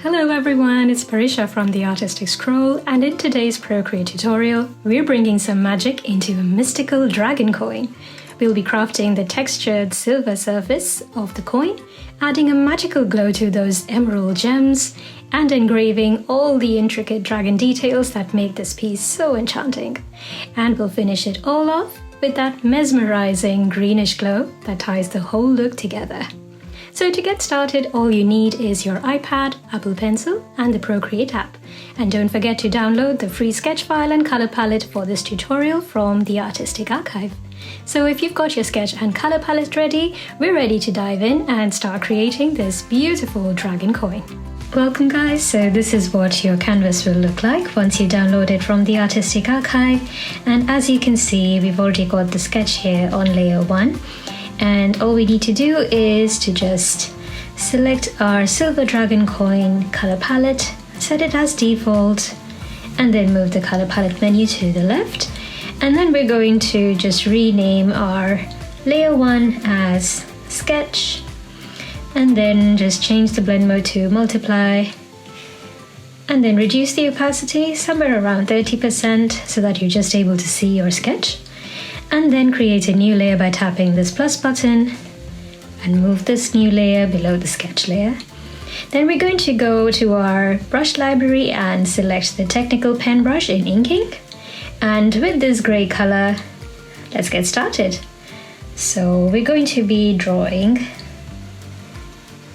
Hello everyone, it's Parisha from The Artistic Scroll, and in today's Procreate tutorial, we're bringing some magic into a mystical dragon coin. We'll be crafting the textured silver surface of the coin, adding a magical glow to those emerald gems, and engraving all the intricate dragon details that make this piece so enchanting. And we'll finish it all off with that mesmerising greenish glow that ties the whole look together. So to get started, all you need is your iPad, Apple Pencil, and the Procreate app. And don't forget to download the free sketch file and color palette for this tutorial from the Artistic Archive. So if you've got your sketch and color palette ready, we're ready to dive in and start creating this beautiful dragon coin. Welcome guys, so this is what your canvas will look like once you download it from the Artistic Archive. And as you can see, we've already got the sketch here on layer 1. And all we need to do is to just select our silver dragon coin color palette, set it as default, and then move the color palette menu to the left. And then we're going to just rename our layer 1 as sketch, and then just change the blend mode to multiply, and then reduce the opacity somewhere around 30% so that you're just able to see your sketch. And then create a new layer by tapping this plus button and move this new layer below the sketch layer. Then we're going to go to our brush library and select the technical pen brush in inking. And with this gray color, let's get started. So we're going to be drawing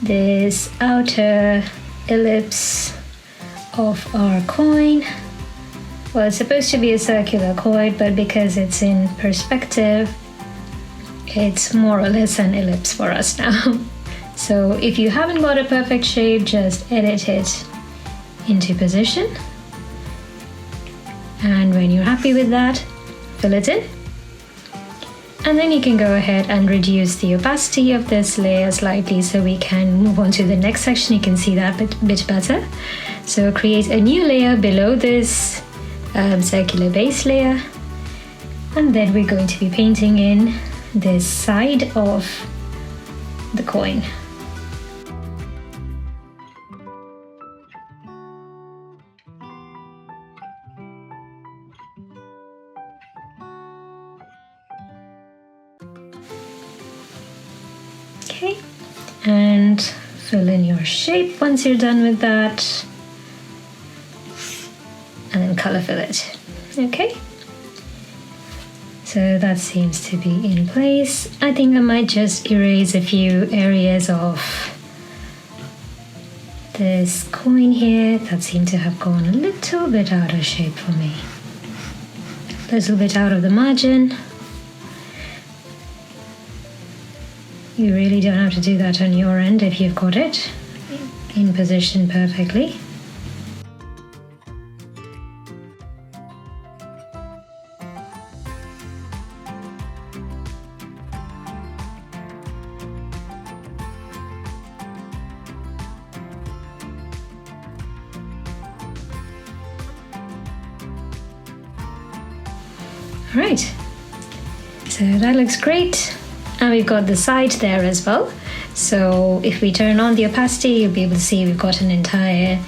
this outer ellipse of our coin. Well, it's supposed to be a circular coin, but because it's in perspective, it's more or less an ellipse for us now. So if you haven't got a perfect shape, just edit it into position. And when you're happy with that, fill it in. And then you can go ahead and reduce the opacity of this layer slightly so we can move on to the next section. You can see that bit better. So create a new layer below this circular base layer, and then we're going to be painting in this side of the coin. Okay, and fill in your shape once you're done with that. And then color fill it. Okay, so that seems to be in place. I think I might just erase a few areas of this coin here that seem to have gone a little bit out of shape for me. A little bit out of the margin. You really don't have to do that on your end if you've got it in position perfectly. Right, so that looks great, and we've got the side there as well. So if we turn on the opacity, you'll be able to see we've got an entire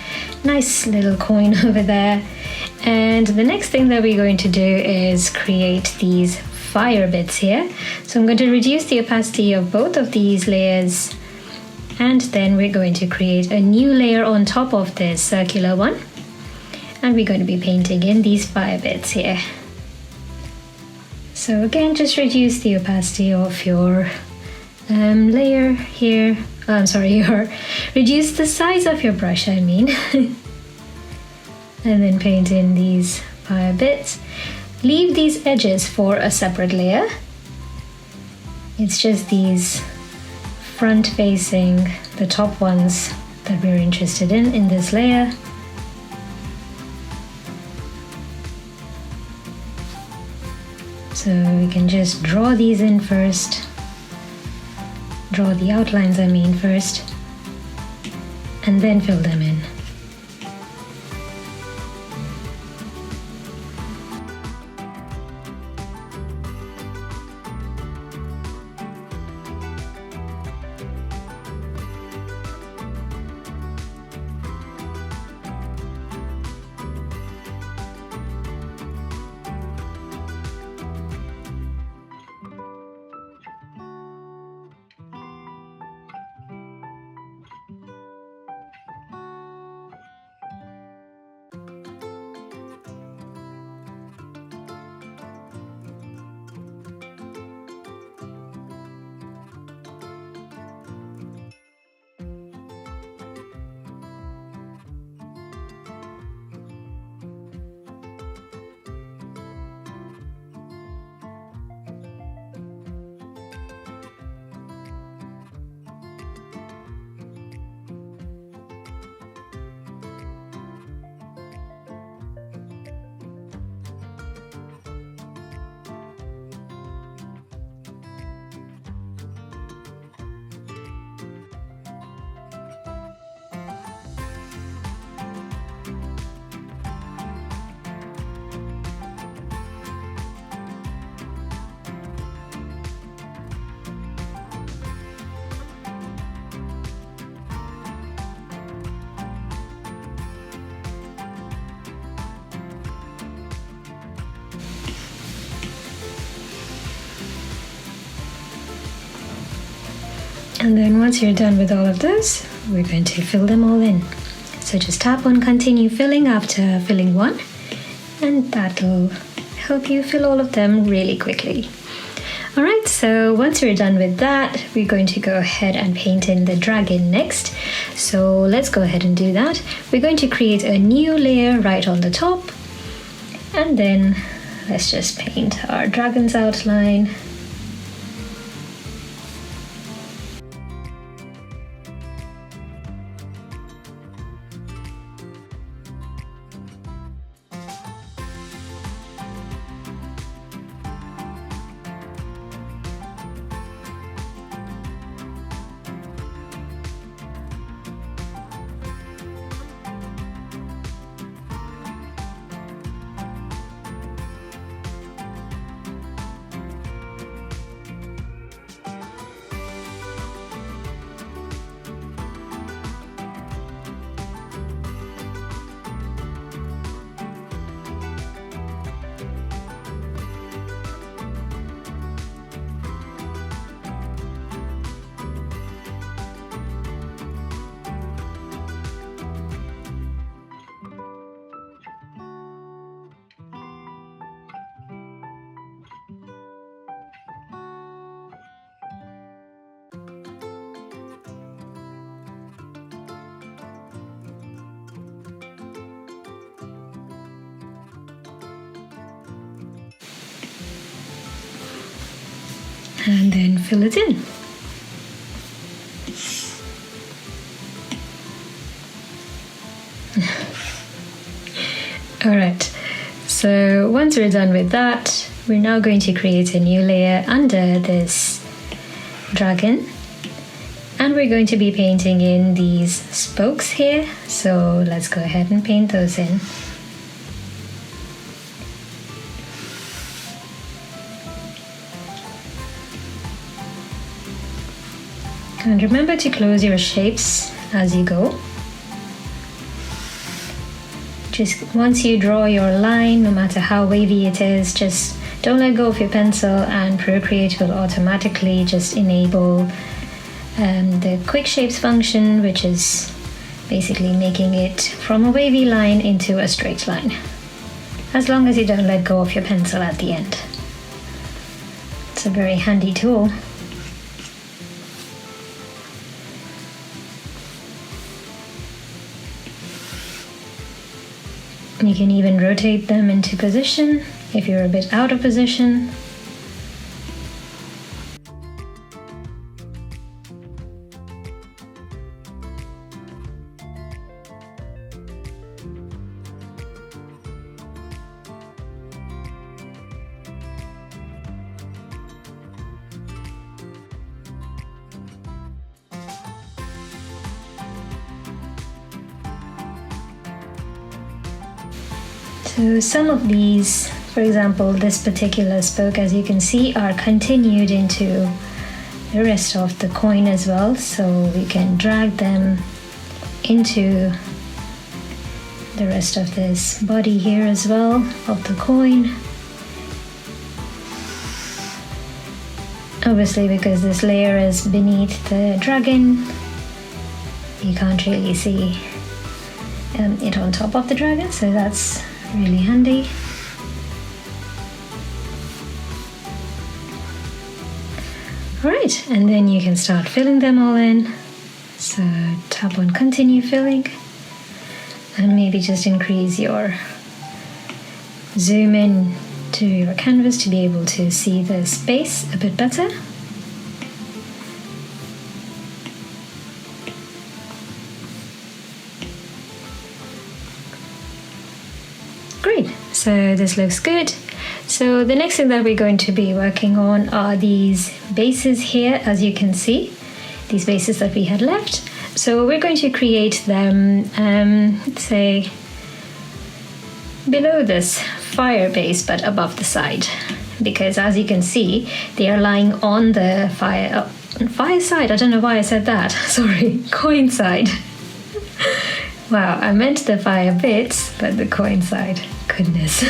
nice little coin over there. And the next thing that we're going to do is create these fire bits here. So I'm going to reduce the opacity of both of these layers, and then we're going to create a new layer on top of this circular one, and we're going to be painting in these fire bits here. So again, just reduce the opacity of your layer here. Reduce the size of your brush, I mean. And then paint in these fire bits. Leave these edges for a separate layer. It's just these front facing, the top ones that we're interested in this layer. So we can just draw these in first, draw the outlines I mean first, and then fill them in. And then once you're done with all of those, we're going to fill them all in. So just tap on continue filling after filling one, and that'll help you fill all of them really quickly. Alright, so once we're done with that, we're going to go ahead and paint in the dragon next. So let's go ahead and do that. We're going to create a new layer right on the top, and then let's just paint our dragon's outline. And then fill it in. Alright, so once we're done with that, we're now going to create a new layer under this dragon, and we're going to be painting in these spokes here, so let's go ahead and paint those in. And remember to close your shapes as you go. Just once you draw your line, no matter how wavy it is, just don't let go of your pencil, and Procreate will automatically just enable the quick shapes function, which is basically making it from a wavy line into a straight line, as long as you don't let go of your pencil at the end. It's a very handy tool. You can even rotate them into position if you're a bit out of position. So some of these, for example, this particular spoke, as you can see, are continued into the rest of the coin as well. So we can drag them into the rest of this body here as well of the coin. Obviously, because this layer is beneath the dragon, you can't really see it on top of the dragon, so that's really handy. Alright, and then you can start filling them all in. So tap on continue filling, and maybe just increase your zoom in to your canvas to be able to see the space a bit better. Great, so this looks good. So the next thing that we're going to be working on are these bases here, as you can see, these bases that we had left. So we're going to create them, let's say, below this fire base but above the side, because as you can see, they are lying on the fire side. I don't know why I said that. Sorry, coin side. Wow, I meant the fire bits, but the coin side. Goodness.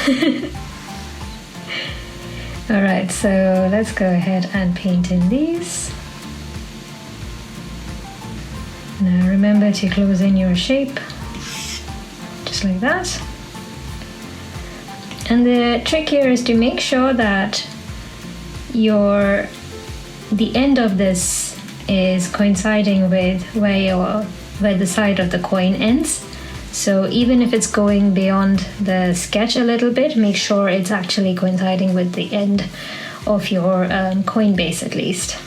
Alright, so let's go ahead and paint in these. Now remember to close in your shape, just like that. And the trick here is to make sure that the end of this is coinciding with where the side of the coin ends. So even if it's going beyond the sketch a little bit, make sure it's actually coinciding with the end of your coin base at least.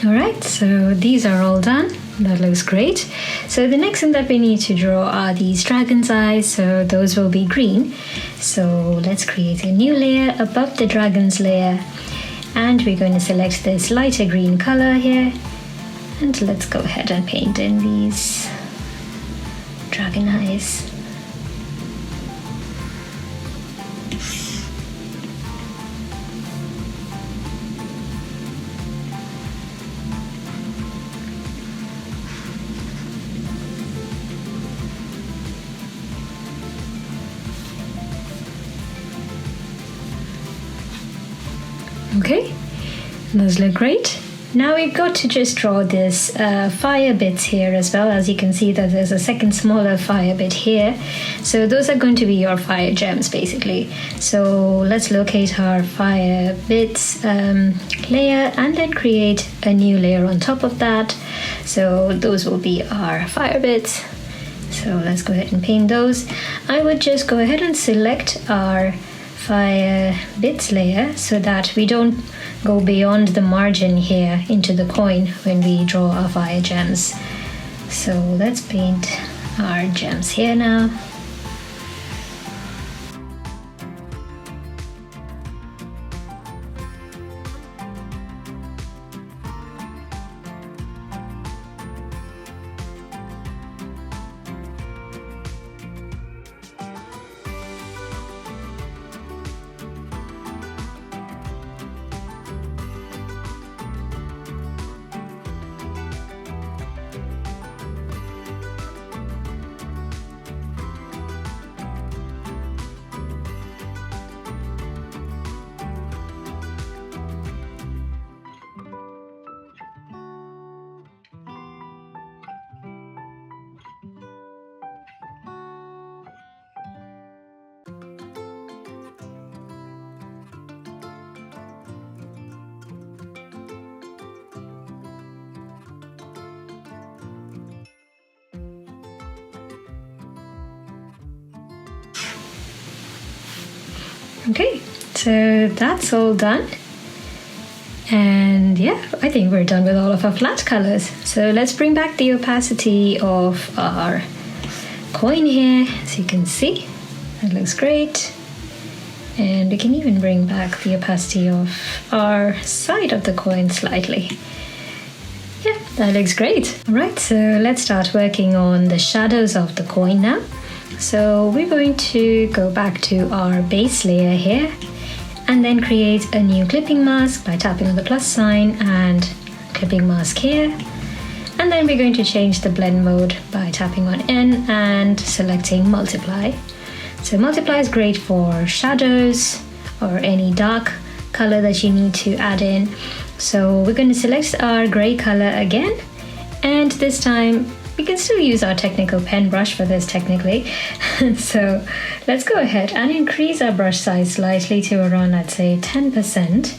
Alright, so these are all done. That looks great. So the next thing that we need to draw are these dragon's eyes, so those will be green. So let's create a new layer above the dragon's layer, and we're going to select this lighter green color here, and let's go ahead and paint in these dragon eyes. Okay, those look great. Now we've got to just draw this fire bits here as well. As you can see that there's a second smaller fire bit here. So those are going to be your fire gems basically. So let's locate our fire bits layer and then create a new layer on top of that. So those will be our fire bits. So let's go ahead and paint those. I would just go ahead and select our fire bits layer so that we don't go beyond the margin here into the coin when we draw our fire gems. So let's paint our gems here now. Okay, so that's all done. And yeah, I think we're done with all of our flat colors. So let's bring back the opacity of our coin here, as you can see. That looks great. And we can even bring back the opacity of our side of the coin slightly. That looks great. Alright, so let's start working on the shadows of the coin now. So we're going to go back to our base layer here and then create a new clipping mask by tapping on the plus sign and clipping mask here. And then we're going to change the blend mode by tapping on N and selecting multiply. So multiply is great for shadows or any dark color that you need to add in. So we're going to select our gray color again, and this time we can still use our technical pen brush for this technically. So let's go ahead and increase our brush size slightly to around, I'd say 10%.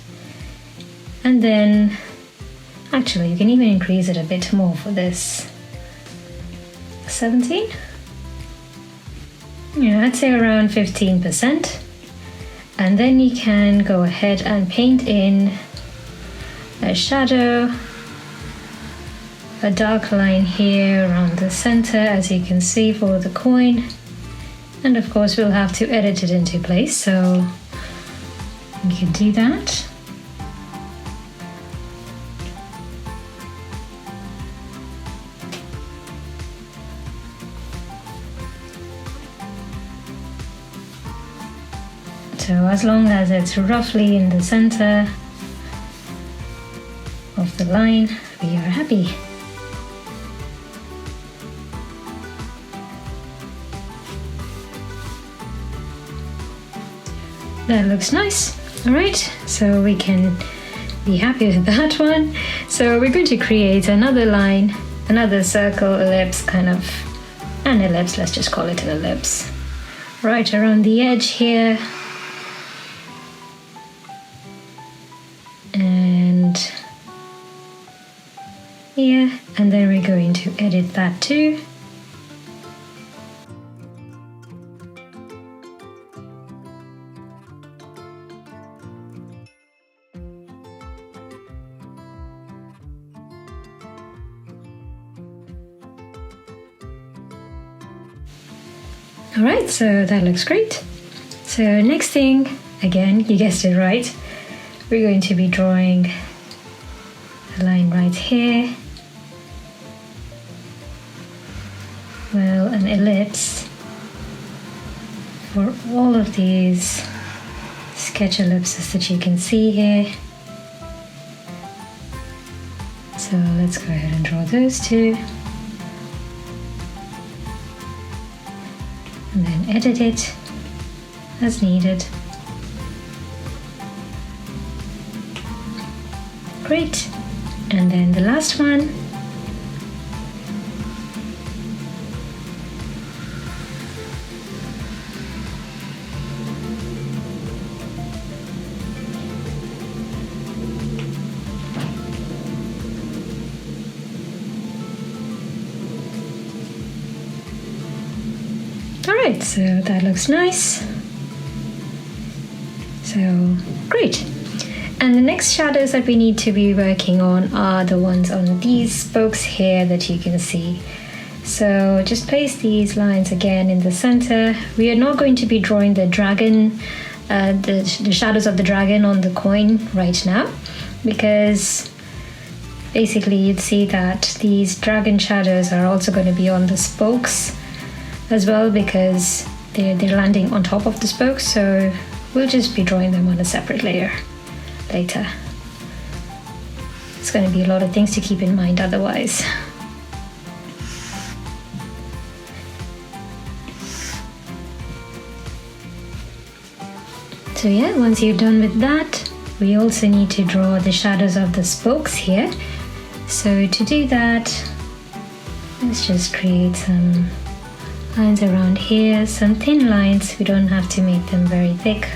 And then actually you can even increase it a bit more for this. 17? Yeah, I'd say around 15%. And then you can go ahead and paint in a shadow, a dark line here around the center, as you can see, for the coin. And of course we'll have to edit it into place, so you can do that. So as long as it's roughly in the center of the line, we are happy. That looks nice. Alright, so we can be happy with that one. So we're going to create another line, another circle, ellipse, kind of an ellipse, let's just call it an ellipse. Right around the edge here. And here, and then we're going to edit that too. Alright, so that looks great. So next thing, again, you guessed it right, we're going to be drawing a line right here. Well, an ellipse for all of these sketch ellipses that you can see here. So let's go ahead and draw those two. And then edit it as needed. Great. And then the last one. Alright, so that looks nice. So, great. And the next shadows that we need to be working on are the ones on these spokes here that you can see. So just place these lines again in the center. We are not going to be drawing the dragon, the shadows of the dragon on the coin right now, because basically you'd see that these dragon shadows are also going to be on the spokes as well, because they're landing on top of the spokes, so we'll just be drawing them on a separate layer later. It's going to be a lot of things to keep in mind otherwise. So yeah, once you're done with that, we also need to draw the shadows of the spokes here. So to do that, let's just create some lines around here, some thin lines. We don't have to make them very thick.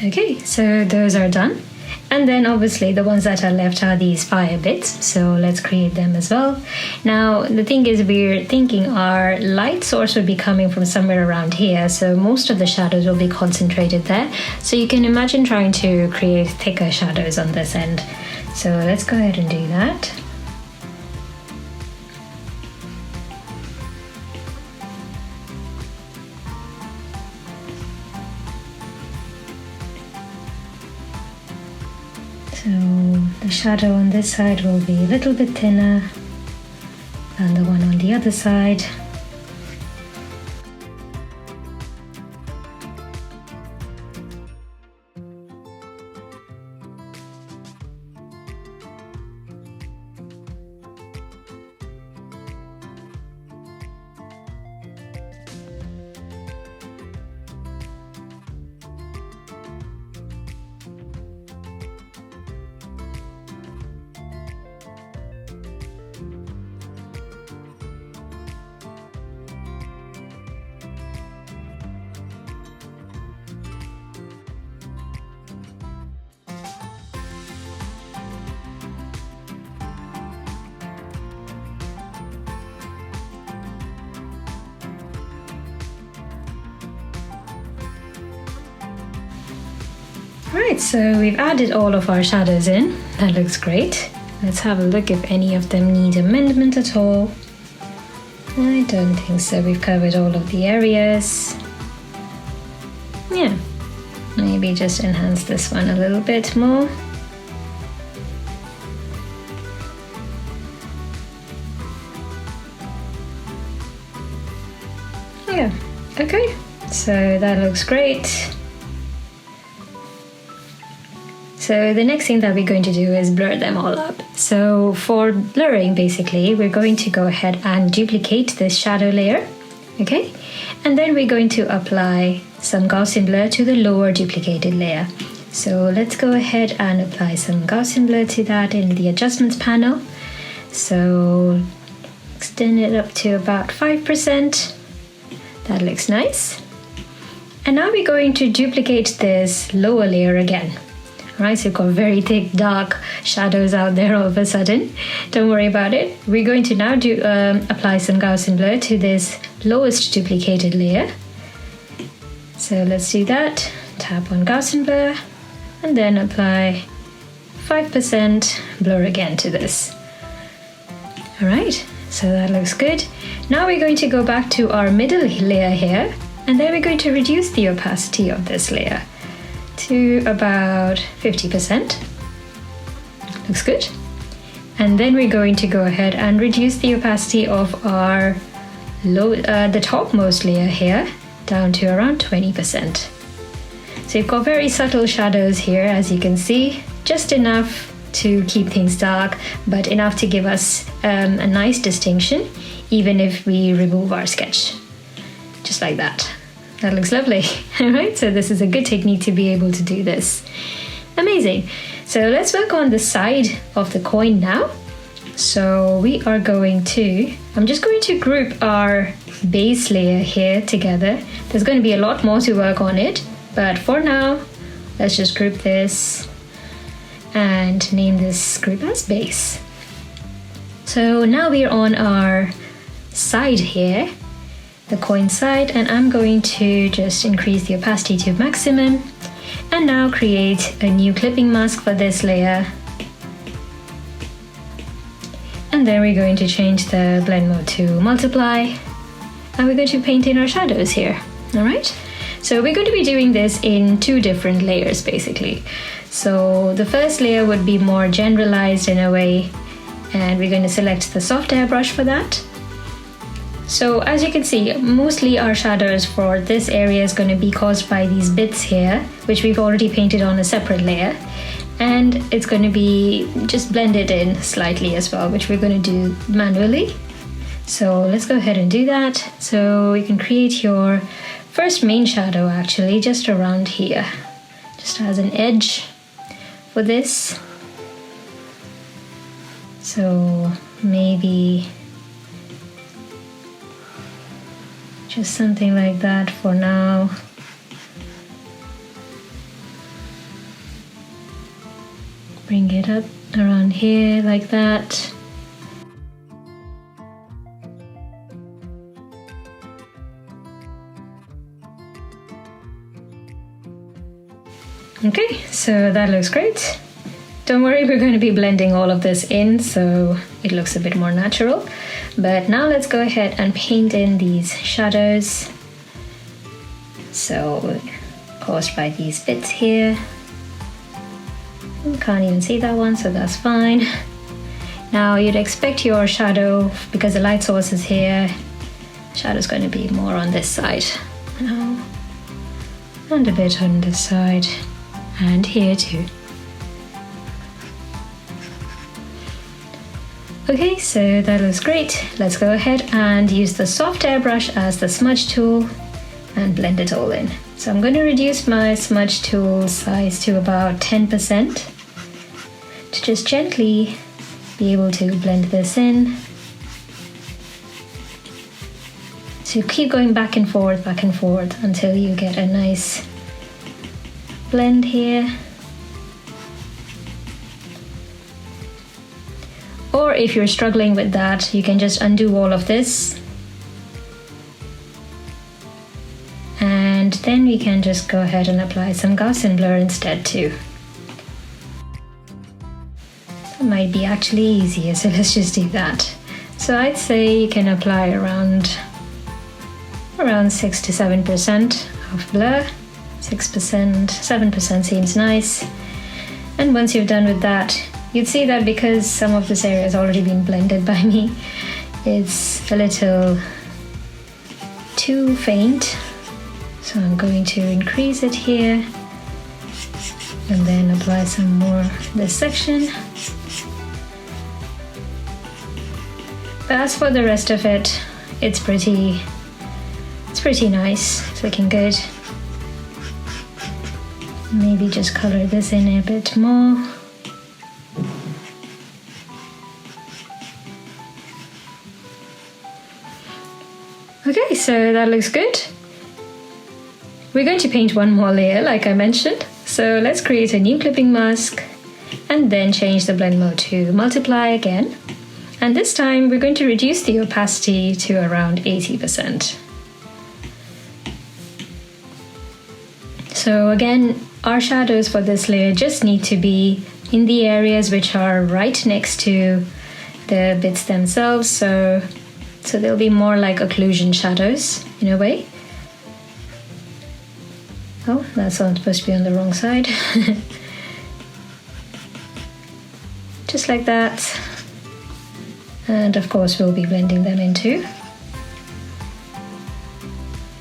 Okay, so those are done. And then obviously the ones that are left are these fire bits, so let's create them as well. Now the thing is, we're thinking our light source would be coming from somewhere around here, so most of the shadows will be concentrated there. So you can imagine trying to create thicker shadows on this end. So let's go ahead and do that. So the shadow on this side will be a little bit thinner than the one on the other side. Right, so we've added all of our shadows in. That looks great. Let's have a look if any of them need amendment at all. I don't think so. We've covered all of the areas. Yeah, maybe just enhance this one a little bit more. Yeah, okay, so that looks great. So the next thing that we're going to do is blur them all up. So for blurring, basically, we're going to go ahead and duplicate this shadow layer, okay? And then we're going to apply some Gaussian blur to the lower duplicated layer. So let's go ahead and apply some Gaussian blur to that in the adjustments panel. So extend it up to about 5%. That looks nice. And now we're going to duplicate this lower layer again. Right, so you've got very thick, dark shadows out there all of a sudden. Don't worry about it. We're going to now apply some Gaussian blur to this lowest duplicated layer. So let's do that. Tap on Gaussian blur and then apply 5% blur again to this. All right, so that looks good. Now we're going to go back to our middle layer here, and then we're going to reduce the opacity of this layer to about 50%. Looks good. And then we're going to go ahead and reduce the opacity of our the topmost layer here down to around 20%. So you've got very subtle shadows here, as you can see, just enough to keep things dark, but enough to give us a nice distinction, even if we remove our sketch. Just like that. That looks lovely. All right, so this is a good technique to be able to do this. Amazing. So let's work on the side of the coin now. So we are going to, I'm just going to group our base layer here together. There's going to be a lot more to work on it, but for now, let's just group this and name this group as base. So now we're on our side here, the coin side, and I'm going to just increase the opacity to maximum and now create a new clipping mask for this layer. And then we're going to change the blend mode to multiply, and we're going to paint in our shadows here. All right, so we're going to be doing this in two different layers basically. So the first layer would be more generalized in a way, and we're going to select the soft airbrush for that. So as you can see, mostly our shadows for this area is going to be caused by these bits here, which we've already painted on a separate layer. And it's going to be just blended in slightly as well, which we're going to do manually. So let's go ahead and do that. So you can create your first main shadow actually just around here, just as an edge for this. So maybe just something like that for now. bring it up around here like that. Okay, so that looks great. Don't worry, we're going to be blending all of this in so it looks a bit more natural. But now let's go ahead and paint in these shadows. So, caused by these bits here. Can't even see that one, so that's fine. Now you'd expect your shadow, because the light source is here, shadow's going to be more on this side now, and a bit on this side, and here too. Okay, so that looks great. Let's go ahead and use the soft airbrush as the smudge tool and blend it all in. So I'm going to reduce my smudge tool size to about 10% to just gently be able to blend this in. So keep going back and forth until you get a nice blend here. Or if you're struggling with that, you can just undo all of this. And then we can just go ahead and apply some Gaussian blur instead too. That might be actually easier, so let's just do that. So I'd say you can apply around 6 to 7% of blur. 6%, 7% seems nice. And once you're done with that, you'd see that because some of this area has already been blended by me, it's a little too faint. So I'm going to increase it here and then apply some more this section. But as for the rest of it, it's pretty nice. It's looking good. Maybe just color this in a bit more. Okay, so that looks good. We're going to paint one more layer like I mentioned. So let's create a new clipping mask and then change the blend mode to multiply again. And this time we're going to reduce the opacity to around 80%. So again, our shadows for this layer just need to be in the areas which are right next to the bits themselves. So they'll be more like occlusion shadows in a way. Oh, that's not supposed to be on the wrong side. Just like that. And of course we'll be blending them in too.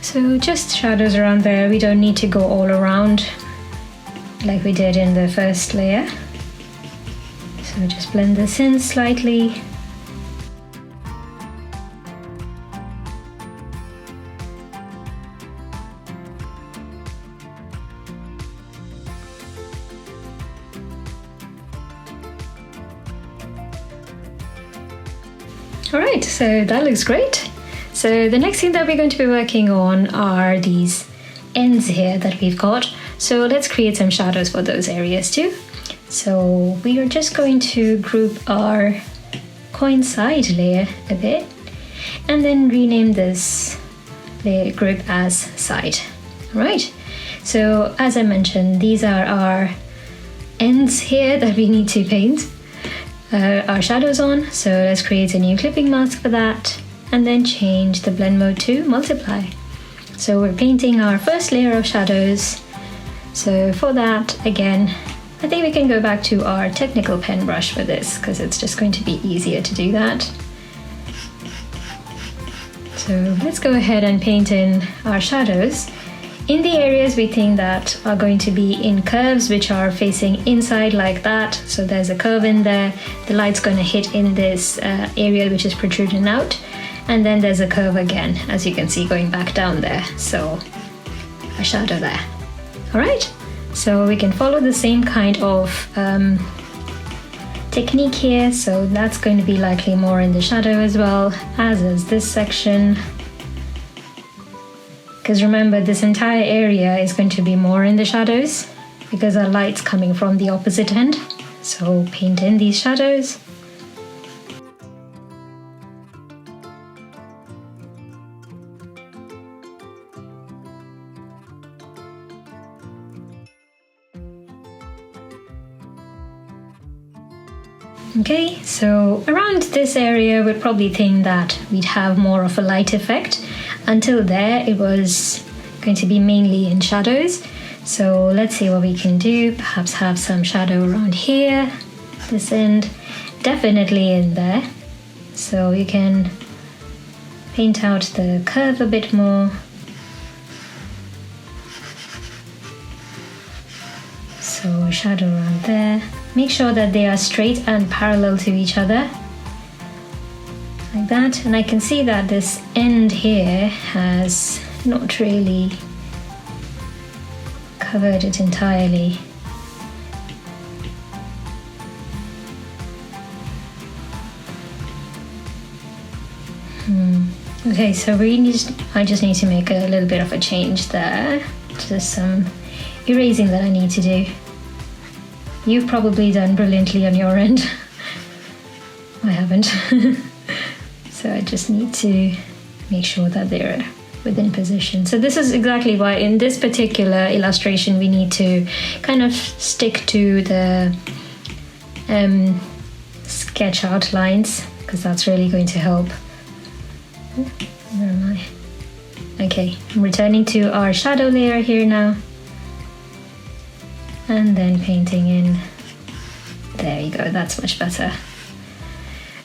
So just shadows around there. We don't need to go all around like we did in the first layer. So just blend this in slightly. Alright, so that looks great. So the next thing that we're going to be working on are these ends here that we've got. So let's create some shadows for those areas too. So we are just going to group our coincide layer a bit and then rename this layer group as side. Alright, so as I mentioned, these are our ends here that we need to paint our shadows on. So let's create a new clipping mask for that and then change the blend mode to multiply. So we're painting our first layer of shadows. So for that, again, I think we can go back to our technical pen brush for this because it's just going to be easier to do that. So let's go ahead and paint in our shadows in the areas we think that are going to be in curves which are facing inside like that. So there's a curve in there, the light's going to hit in this area which is protruding out, and then there's a curve again, as you can see, going back down there. So a shadow there. Alright, so we can follow the same kind of technique here. So that's going to be likely more in the shadow as well, as is this section. Because remember, this entire area is going to be more in the shadows because our light's coming from the opposite end. So paint in these shadows. Okay, so around this area we'd probably think that we'd have more of a light effect. Until there it was going to be mainly in shadows. So let's see what we can do. Perhaps have some shadow around here, this end, definitely in there. So you can paint out the curve a bit more. So shadow around there. Make sure that they are straight and parallel to each other, like that. And I can see that this end here has not really covered it entirely. Okay, so I just need to make a little bit of a change there. Just some erasing that I need to do. You've probably done brilliantly on your end. I haven't. So I just need to make sure that they're within position. So this is exactly why in this particular illustration we need to kind of stick to the sketch outlines, because that's really going to help. Where am I? Okay, I'm returning to our shadow layer here now. And then painting in. There you go, that's much better.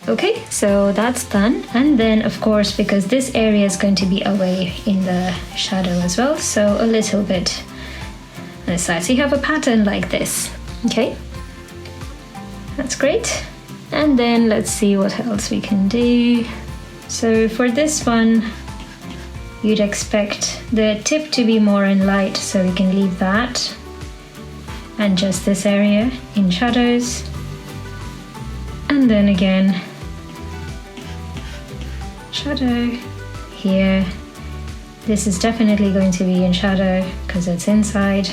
Okay, so that's done. And then of course, because this area is going to be away in the shadow as well, so a little bit on the side. So you have a pattern like this. Okay, that's great. And then let's see what else we can do. So for this one, you'd expect the tip to be more in light, so we can leave that. And just this area in shadows. And then again, shadow here. This is definitely going to be in shadow because it's inside.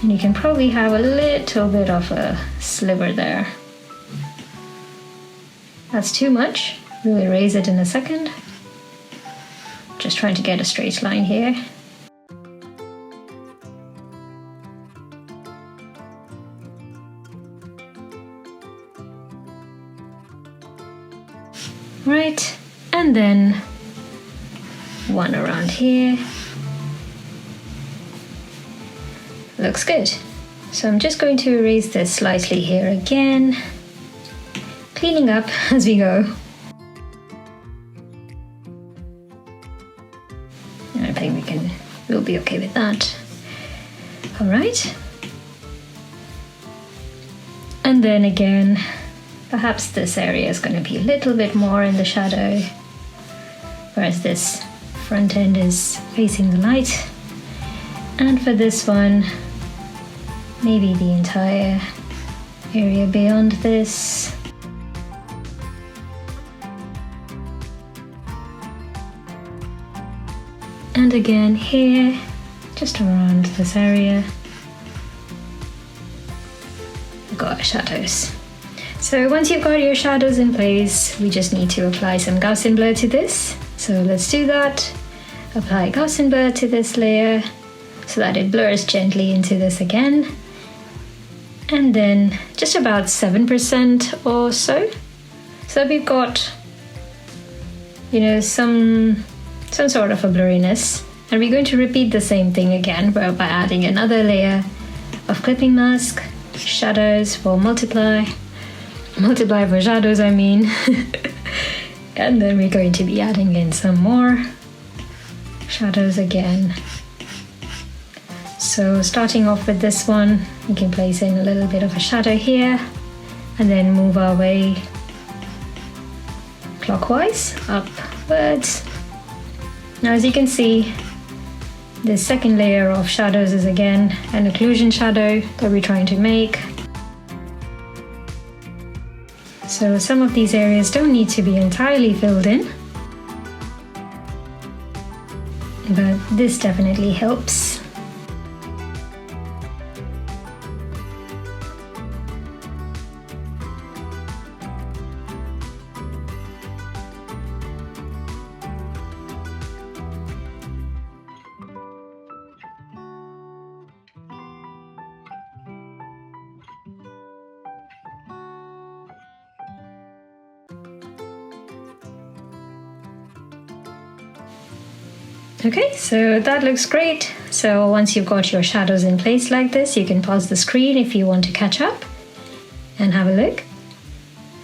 And you can probably have a little bit of a sliver there. That's too much. We'll erase it in a second. Just trying to get a straight line here. Right, and then one around here. Looks good. So I'm just going to erase this slightly here again, cleaning up as we go. I think we'll be okay with that. All right. And then again, perhaps this area is going to be a little bit more in the shadow, whereas this front end is facing the light. And for this one, maybe the entire area beyond this. And again here, just around this area, we've got our shadows. So once you've got your shadows in place, we just need to apply some Gaussian blur to this. So let's do that. Apply Gaussian blur to this layer so that it blurs gently into this again. And then just about 7% or so. So that we've got, you know, some sort of a blurriness. And we're going to repeat the same thing again, but by adding another layer of clipping mask, shadows for multiply for shadows, I mean. And then we're going to be adding in some more shadows again. So starting off with this one, we can place in a little bit of a shadow here and then move our way clockwise upwards. Now as you can see, the second layer of shadows is again an occlusion shadow that we're trying to make. So some of these areas don't need to be entirely filled in, but this definitely helps. Okay, so that looks great. So once you've got your shadows in place like this, you can pause the screen if you want to catch up and have a look.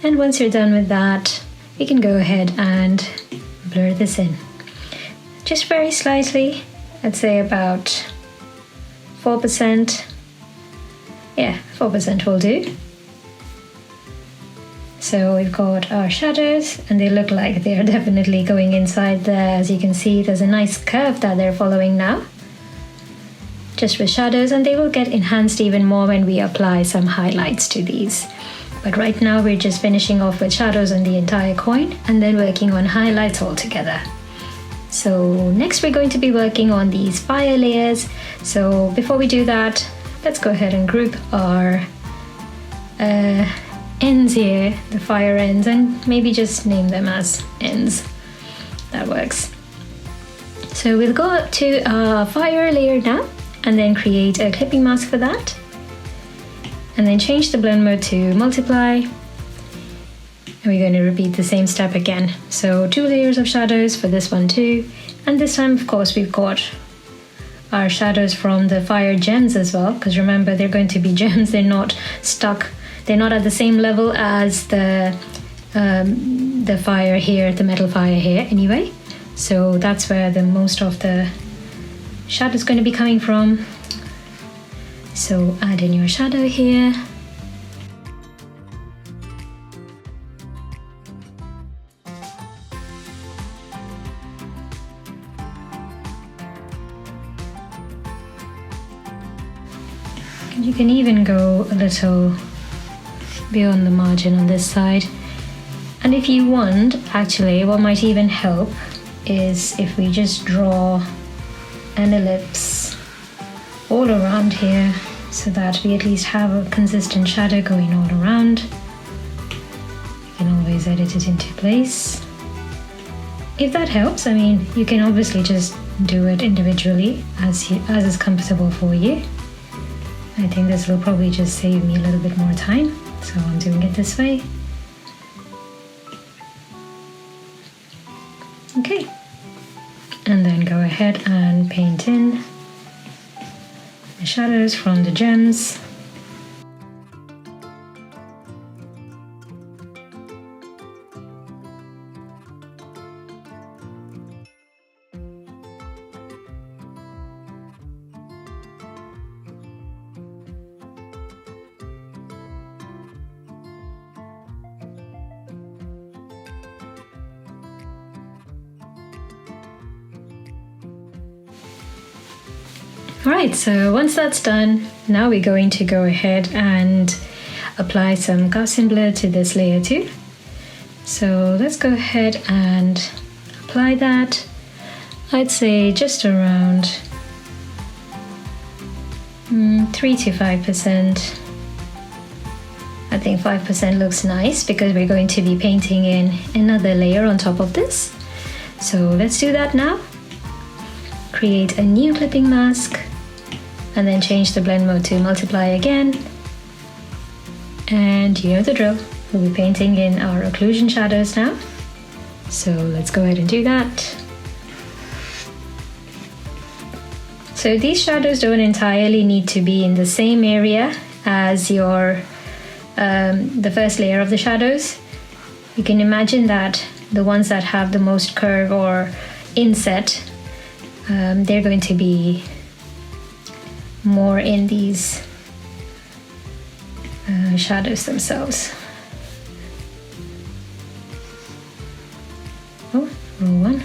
And once you're done with that, you can go ahead and blur this in. Just very slightly, I'd say about 4%. Yeah, 4% will do. So we've got our shadows and they look like they're definitely going inside there. As you can see, there's a nice curve that they're following now. Just with shadows, and they will get enhanced even more when we apply some highlights to these. But right now we're just finishing off with shadows on the entire coin and then working on highlights all together. So next we're going to be working on these fire layers. So before we do that, let's go ahead and group our ends here, the fire ends, and maybe just name them as ends. That works. So we'll go up to our fire layer now and then create a clipping mask for that. And then change the blend mode to multiply. And we're going to repeat the same step again. So 2 layers of shadows for this one too. And this time, of course, we've got our shadows from the fire gems as well, because remember, they're going to be gems. They're not stuck. They're not at the same level as the fire here, the metal fire here anyway. So that's where the most of the shadow is going to be coming from. So add in your shadow here. And you can even go a little beyond the margin on this side. And if you want, actually, what might even help is if we just draw an ellipse all around here so that we at least have a consistent shadow going all around. You can always edit it into place. If that helps, I mean, you can obviously just do it individually as is comfortable for you. I think this will probably just save me a little bit more time, so I'm doing it this way. Okay, and then go ahead and paint in the shadows from the gems. Alright, so once that's done, now we're going to go ahead and apply some Gaussian blur to this layer too. So let's go ahead and apply that. I'd say just around 3 to 5%. I think 5% looks nice because we're going to be painting in another layer on top of this. So let's do that now. Create a new clipping mask and then change the blend mode to multiply again. And you know the drill. We'll be painting in our occlusion shadows now. So let's go ahead and do that. So these shadows don't entirely need to be in the same area as your the first layer of the shadows. You can imagine that the ones that have the most curve or inset, they're going to be more in these shadows themselves. Oh, wrong one.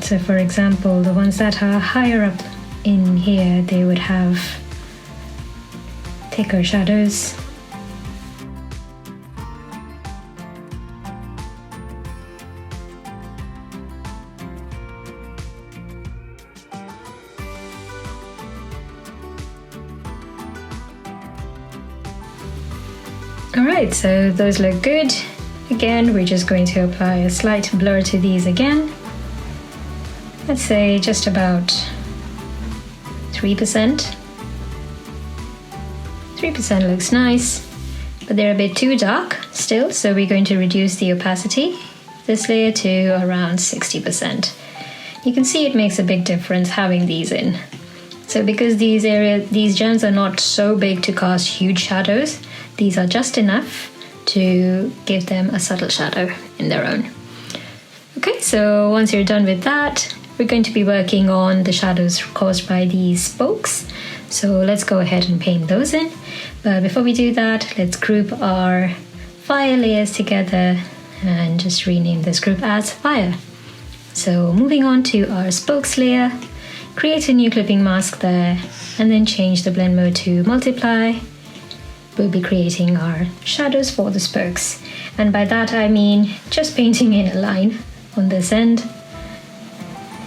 So for example, the ones that are higher up in here, they would have thicker shadows. Alright, so those look good. Again, we're just going to apply a slight blur to these again. Let's say just about 3%. 3% looks nice, but they're a bit too dark still, so we're going to reduce the opacity this layer to around 60%. You can see it makes a big difference having these in. So because these gems are not so big to cast huge shadows, these are just enough to give them a subtle shadow in their own. Okay, so once you're done with that, we're going to be working on the shadows caused by these spokes. So let's go ahead and paint those in. But before we do that, let's group our fire layers together and just rename this group as fire. So moving on to our spokes layer, create a new clipping mask there, and then change the blend mode to multiply. We'll be creating our shadows for the spokes. And by that I mean just painting in a line on this end,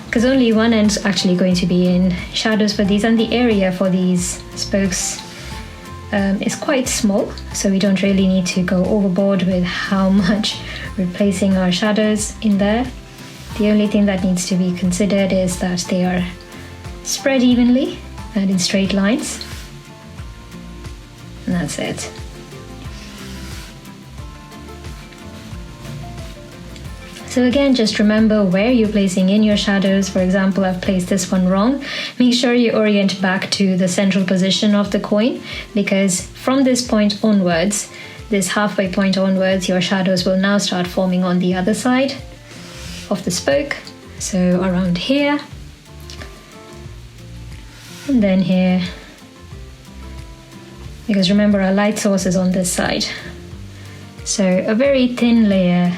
because only one end's actually going to be in shadows for these, and the area for these spokes is quite small, so we don't really need to go overboard with how much we're placing our shadows in there. The only thing that needs to be considered is that they are spread evenly and in straight lines, and that's it. So again, just remember where you're placing in your shadows. For example, I've placed this one wrong. Make sure you orient back to the central position of the coin, because from this point onwards, this halfway point onwards, your shadows will now start forming on the other side of the spoke. So around here, and then here, because remember our light source is on this side. So a very thin layer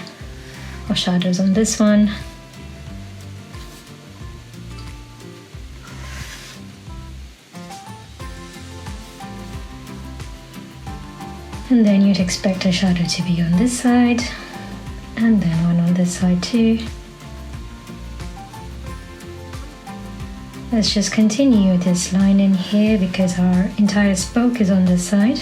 of shadows on this one. And then you'd expect a shadow to be on this side, and then one on this side too. Let's just continue this line in here because our entire spoke is on this side.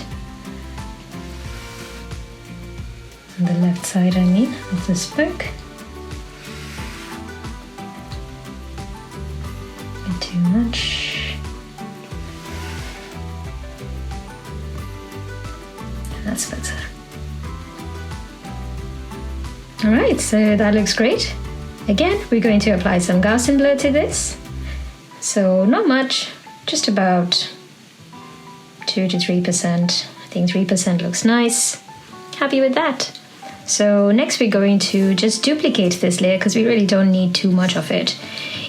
On the left side, I mean, of the spoke. A bit too much. That's better. Alright, so that looks great. Again, we're going to apply some Gaussian blur to this. So not much, just about 2 to 3%. I think 3% looks nice. Happy with that. So next we're going to just duplicate this layer because we really don't need too much of it.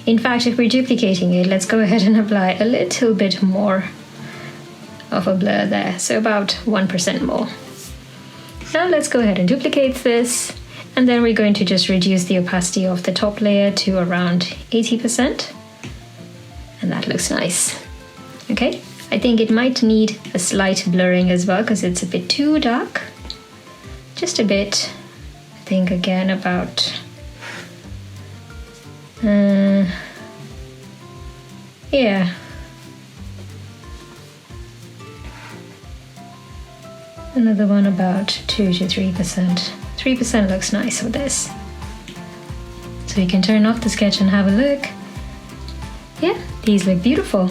In fact, if we're duplicating it, let's go ahead and apply a little bit more of a blur there. So about 1% more. Now let's go ahead and duplicate this. And then we're going to just reduce the opacity of the top layer to around 80%. And that looks nice. Okay, I think it might need a slight blurring as well because it's a bit too dark. Just a bit. I think again about yeah. Another one about 2 to 3%. 3% looks nice with this. So you can turn off the sketch and have a look. Yeah, these look beautiful.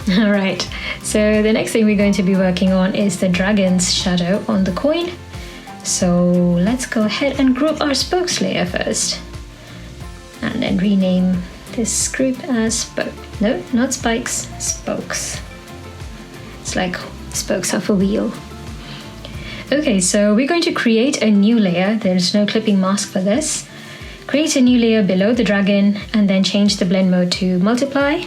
Alright, so the next thing we're going to be working on is the dragon's shadow on the coin. So let's go ahead and group our spokes layer first. And then rename this group as no, not spikes, spokes. It's like spokes of a wheel. Okay, so we're going to create a new layer. There's no clipping mask for this. Create a new layer below the dragon and then change the blend mode to multiply.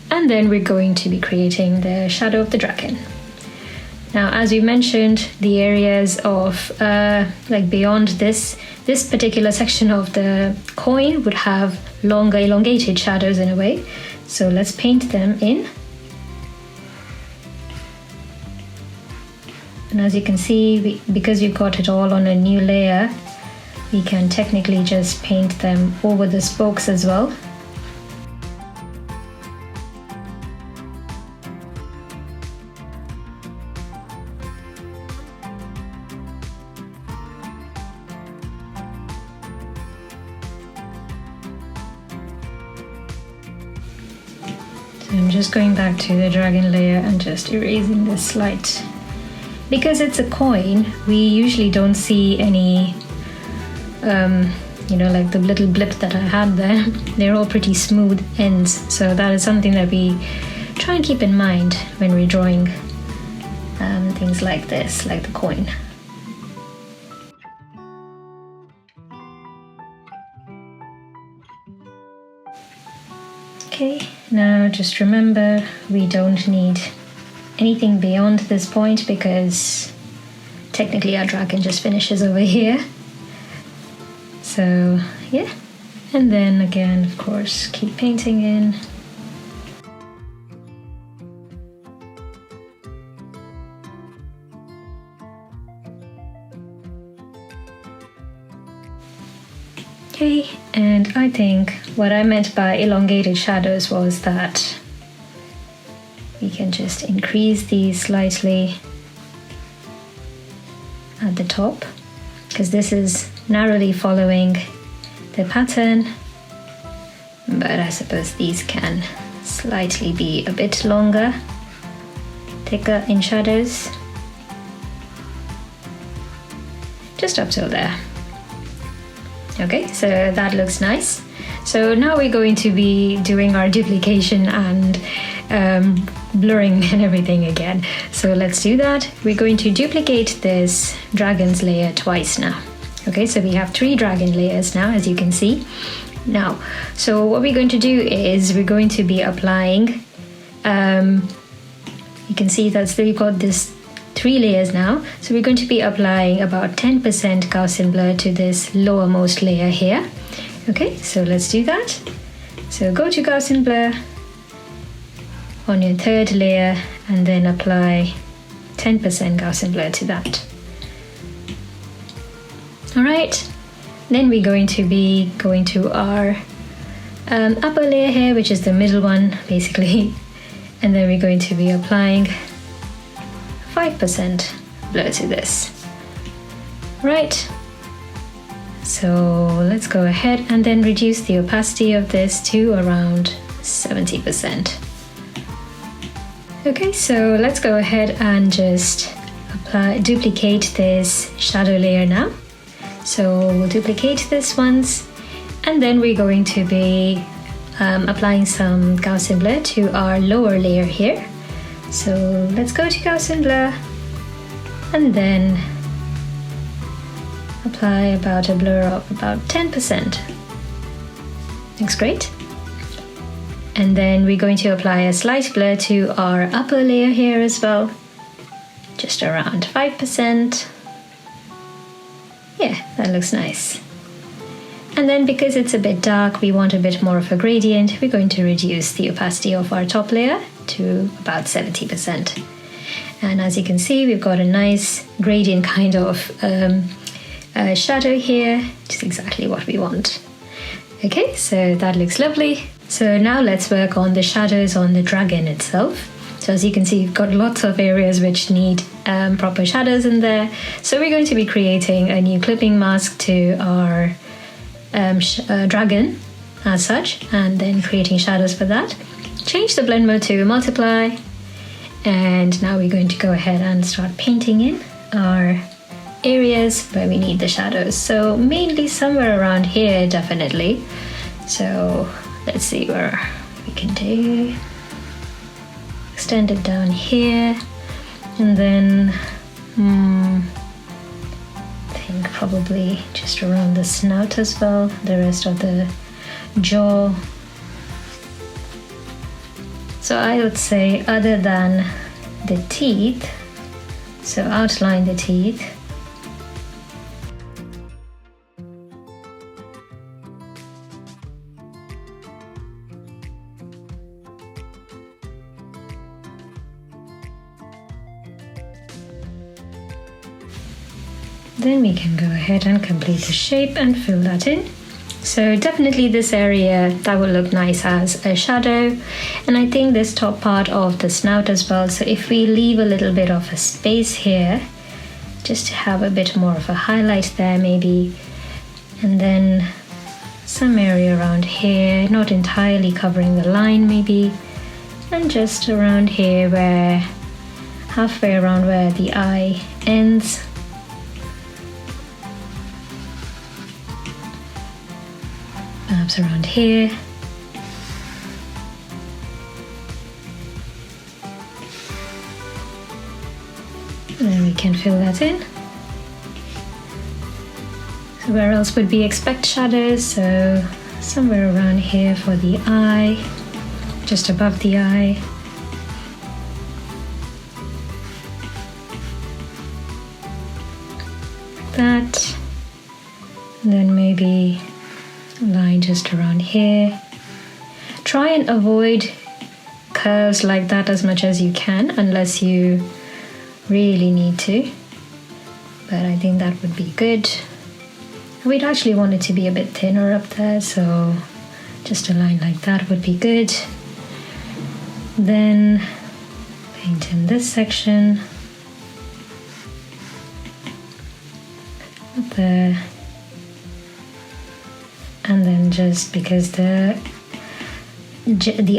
And then we're going to be creating the shadow of the dragon. Now, as we mentioned, the areas of like beyond this particular section of the coin would have longer elongated shadows in a way. So let's paint them in. And as you can see, because we've got it all on a new layer, we can technically just paint them over the spokes as well. So I'm just going back to the dragon layer and just erasing this slight. Because it's a coin, we usually don't see any, like the little blip that I had there. They're all pretty smooth ends. So that is something that we try and keep in mind when we're drawing things like this, like the coin. Okay, now just remember we don't need anything beyond this point because technically our dragon just finishes over here. So yeah, and then again, of course, keep painting in. Okay, and I think what I meant by elongated shadows was that we can just increase these slightly at the top, because this is narrowly following the pattern, but I suppose these can slightly be a bit longer, thicker in shadows, just up till there. Okay, so that looks nice. So now we're going to be doing our duplication and blurring and everything again. So let's do that. We're going to duplicate this dragon's layer twice now. Okay, so we have 3 dragon layers now, as you can see. Now, so what we're going to do is we're going to be applying, you can see that we've got this 3 layers now. So we're going to be applying about 10% Gaussian blur to this lowermost layer here. Okay, so let's do that. So go to Gaussian blur on your 3rd layer and then apply 10% Gaussian blur to that. All right, then we're going to be going to our upper layer here, which is the middle one basically, and then we're going to be applying 5% blur to this. Right, so let's go ahead and then reduce the opacity of this to around 70%. Okay, so let's go ahead and just duplicate this shadow layer now. So we'll duplicate this once, and then we're going to be applying some Gaussian blur to our lower layer here. So let's go to Gaussian blur and then apply about a blur of about 10%. Looks great. And then we're going to apply a slight blur to our upper layer here as well, just around 5%. Yeah, that looks nice. And then because it's a bit dark, we want a bit more of a gradient, we're going to reduce the opacity of our top layer to about 70%. And as you can see, we've got a nice gradient kind of shadow here, which is exactly what we want. Okay, so that looks lovely. So now let's work on the shadows on the dragon itself. So as you can see, you've got lots of areas which need proper shadows in there. So we're going to be creating a new clipping mask to our dragon as such, and then creating shadows for that. Change the blend mode to multiply, and now we're going to go ahead and start painting in our areas where we need the shadows. So mainly somewhere around here, definitely. So let's see where we can do. Extend it down here, and then I think probably just around the snout as well, the rest of the jaw. So I would say other than the teeth, so outline the teeth. Then we can go ahead and complete the shape and fill that in. So definitely this area, that will look nice as a shadow. And I think this top part of the snout as well. So if we leave a little bit of a space here, just to have a bit more of a highlight there maybe. And then some area around here, not entirely covering the line maybe. and just around here, where halfway around where the eye ends. Perhaps around here. And then we can fill that in. So where else would we expect shadows? So somewhere around here for the eye, just above the eye. That. And then maybe a line just around here. Try and avoid curves like that as much as you can, unless you really need to. But I think that would be good. We'd actually want it to be a bit thinner up there, so just a line like that would be good. Then paint in this section. Up there. And then just because the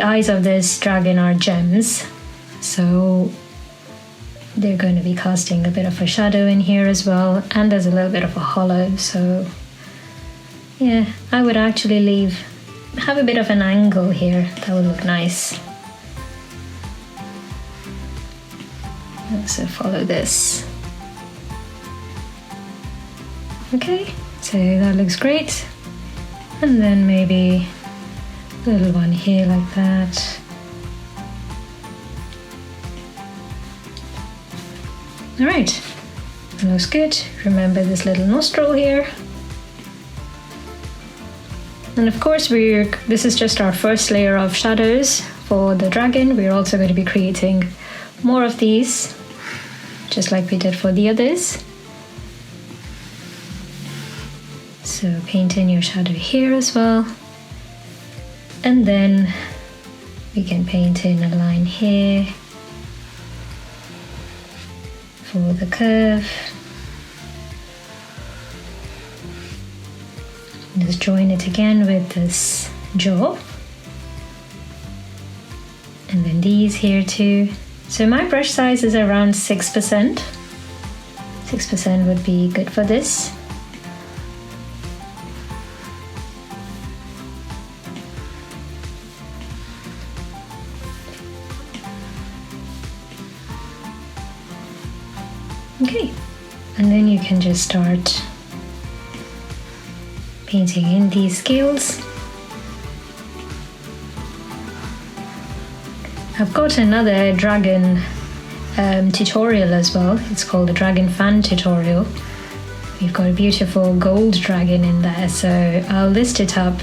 eyes of this dragon are gems, so they're going to be casting a bit of a shadow in here as well, and there's a little bit of a hollow, so yeah, I would actually have a bit of an angle here. That would look nice. So follow this. Okay, so that looks great. And then maybe a little one here like that. Alright, that looks good. Remember this little nostril here. And of course this is just our first layer of shadows for the dragon. We're also going to be creating more of these, just like we did for the others. So paint in your shadow here as well. And then we can paint in a line here for the curve. Just join it again with this jaw. And then these here too. So my brush size is around 6%. 6% would be good for this. Okay, and then you can just start painting in these scales. I've got another dragon tutorial as well. It's called the Dragon Fan tutorial. We've got a beautiful gold dragon in there, so I'll list it up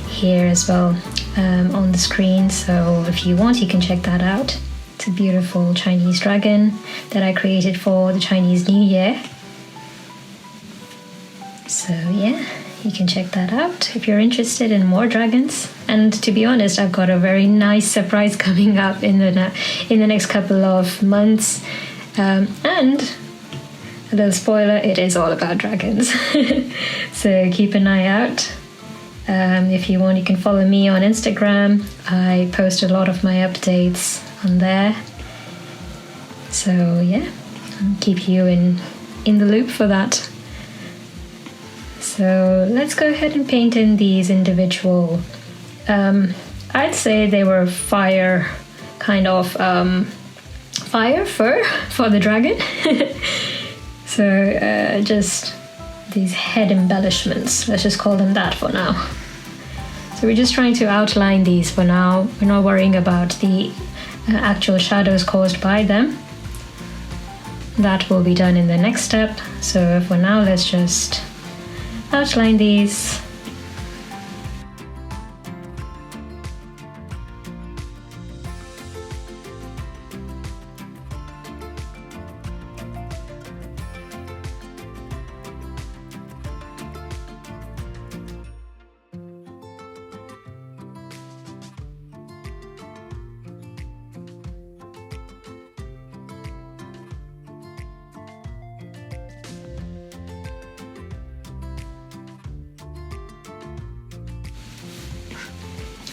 here as well on the screen. So if you want, you can check that out. It's a beautiful Chinese dragon that I created for the Chinese New Year. So yeah, you can check that out if you're interested in more dragons. And to be honest, I've got a very nice surprise coming up in the next couple of months. And a little spoiler, it is all about dragons. So keep an eye out. If you want, you can follow me on Instagram. I post a lot of my updates on there. So yeah, I'll keep you in the loop for that. So let's go ahead and paint in these individual, I'd say they were fire, kind of fire fur for the dragon. So just these head embellishments, let's just call them that for now. So we're just trying to outline these for now. We're not worrying about the actual shadows caused by them. That will be done in the next step. So for now, let's just outline these.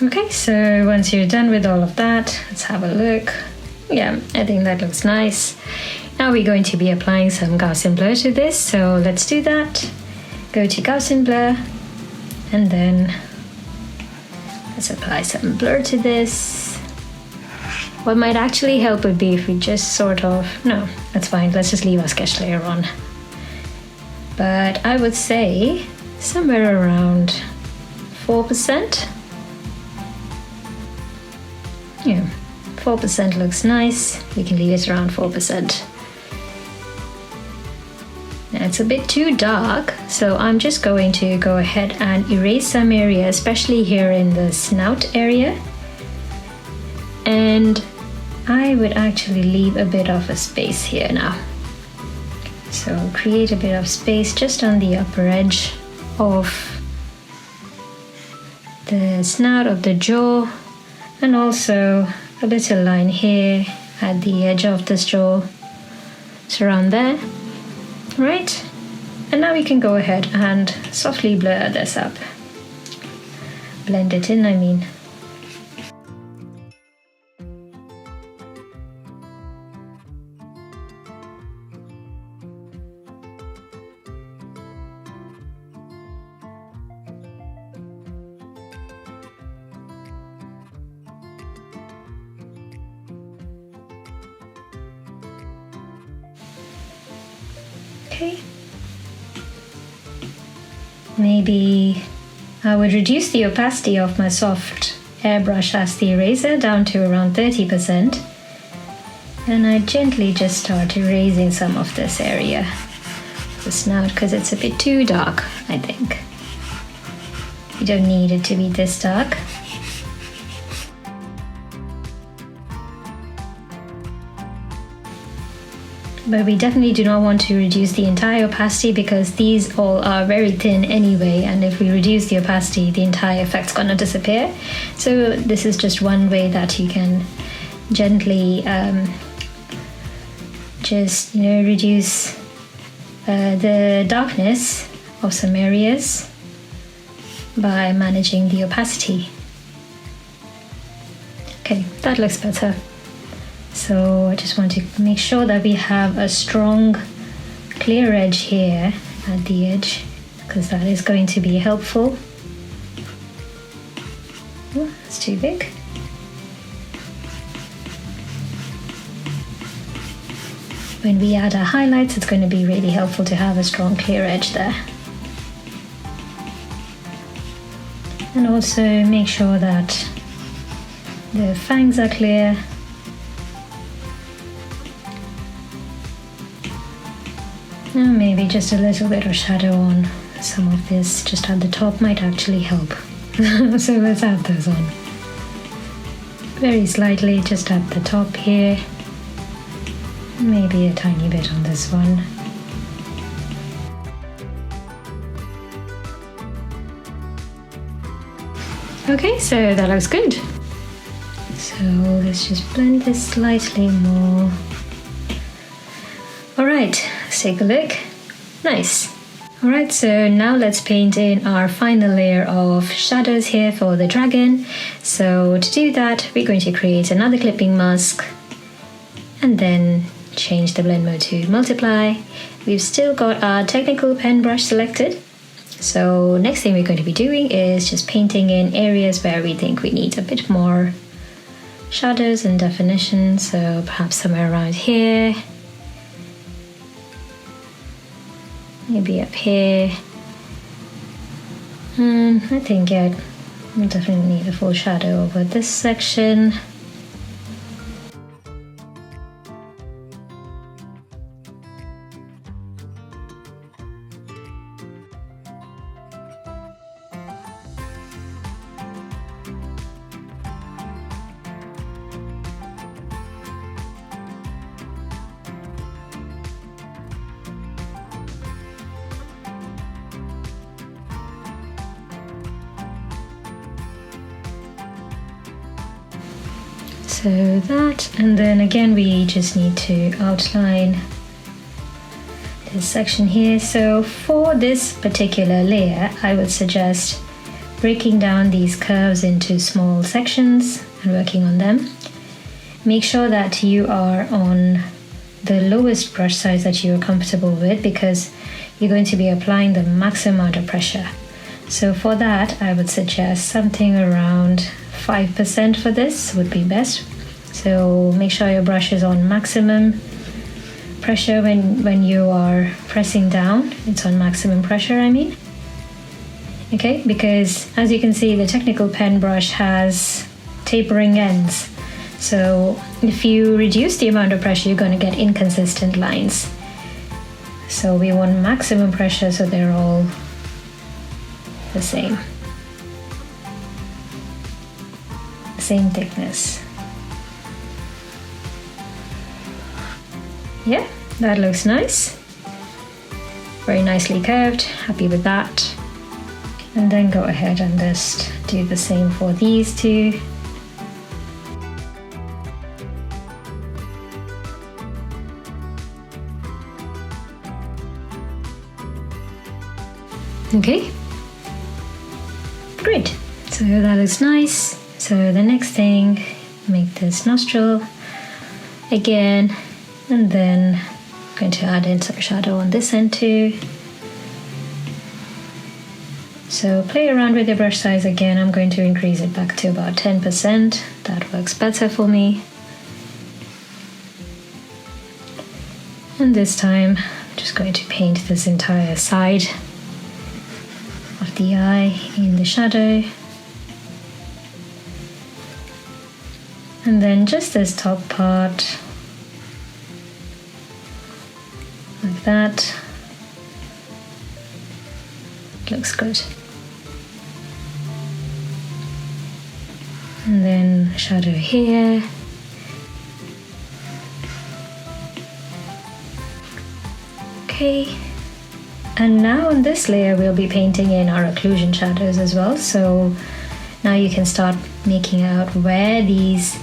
Okay, so once you're done with all of that, let's have a look. Yeah, I think that looks nice. Now we're going to be applying some Gaussian blur to this, so let's do that. Go to Gaussian blur, and then let's apply some blur to this. What might actually help would be if we just sort of, no, that's fine, let's just leave our sketch layer on. But I would say somewhere around 4%. Yeah, 4% looks nice. We can leave it around 4%. Now it's a bit too dark, so I'm just going to go ahead and erase some area, especially here in the snout area. And I would actually leave a bit of a space here now. So create a bit of space just on the upper edge of the snout of the jaw, and also a little line here at the edge of this jaw. It's around there, right? And now we can go ahead and softly blur this up. Blend it in, I mean. Okay. Maybe I would reduce the opacity of my soft airbrush as the eraser down to around 30%. And I gently just start erasing some of this area, the snout, because it's a bit too dark, I think. You don't need it to be this dark. But we definitely do not want to reduce the entire opacity, because these all are very thin anyway, and if we reduce the opacity, the entire effect's gonna disappear. So this is just one way that you can gently just, you know, reduce the darkness of some areas by managing the opacity. Okay, that looks better. So I just want to make sure that we have a strong clear edge here at the edge, because that is going to be helpful. Oh, it's too big. When we add our highlights, it's going to be really helpful to have a strong clear edge there. And also make sure that the fangs are clear. And maybe just a little bit of shadow on some of this just at the top might actually help. So let's add those on. Very slightly just at the top here. Maybe a tiny bit on this one. Okay, so that looks good. So let's just blend this slightly more. Alright, let's take a look. Nice. Alright, so now let's paint in our final layer of shadows here for the dragon. So to do that, we're going to create another clipping mask and then change the blend mode to multiply. We've still got our technical pen brush selected. So next thing we're going to be doing is just painting in areas where we think we need a bit more shadows and definition. So perhaps somewhere around here. Maybe up here. I think, yeah, we definitely need a full shadow over this section. So that, and then again we just need to outline this section here. So for this particular layer, I would suggest breaking down these curves into small sections and working on them. Make sure that you are on the lowest brush size that you're comfortable with, because you're going to be applying the maximum amount of pressure. So for that, I would suggest something around 5% for this would be best. So make sure your brush is on maximum pressure when you are pressing down. It's on maximum pressure, I mean. Okay, because as you can see, the technical pen brush has tapering ends. So if you reduce the amount of pressure, you're going to get inconsistent lines. So we want maximum pressure so they're all the same thickness. Yeah, that looks nice. Very nicely curved, happy with that. And then go ahead and just do the same for these two. Okay, great. So that looks nice. So the next thing, make this nostril again, and then I'm going to add in some shadow on this end too. So play around with your brush size again. I'm going to increase it back to about 10%. That works better for me. And this time, I'm just going to paint this entire side of the eye in the shadow. And then just this top part, like that. Looks good. And then shadow here. Okay. And now on this layer we'll be painting in our occlusion shadows as well. So now you can start making out where these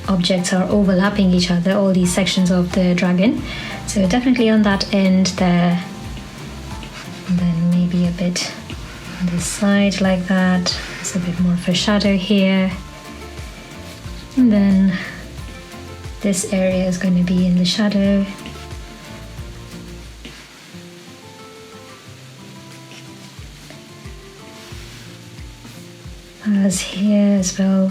objects are overlapping each other, all these sections of the dragon. So definitely on that end there, and then maybe a bit on this side like that. There's a bit more of a shadow here, and then this area is going to be in the shadow. As here as well.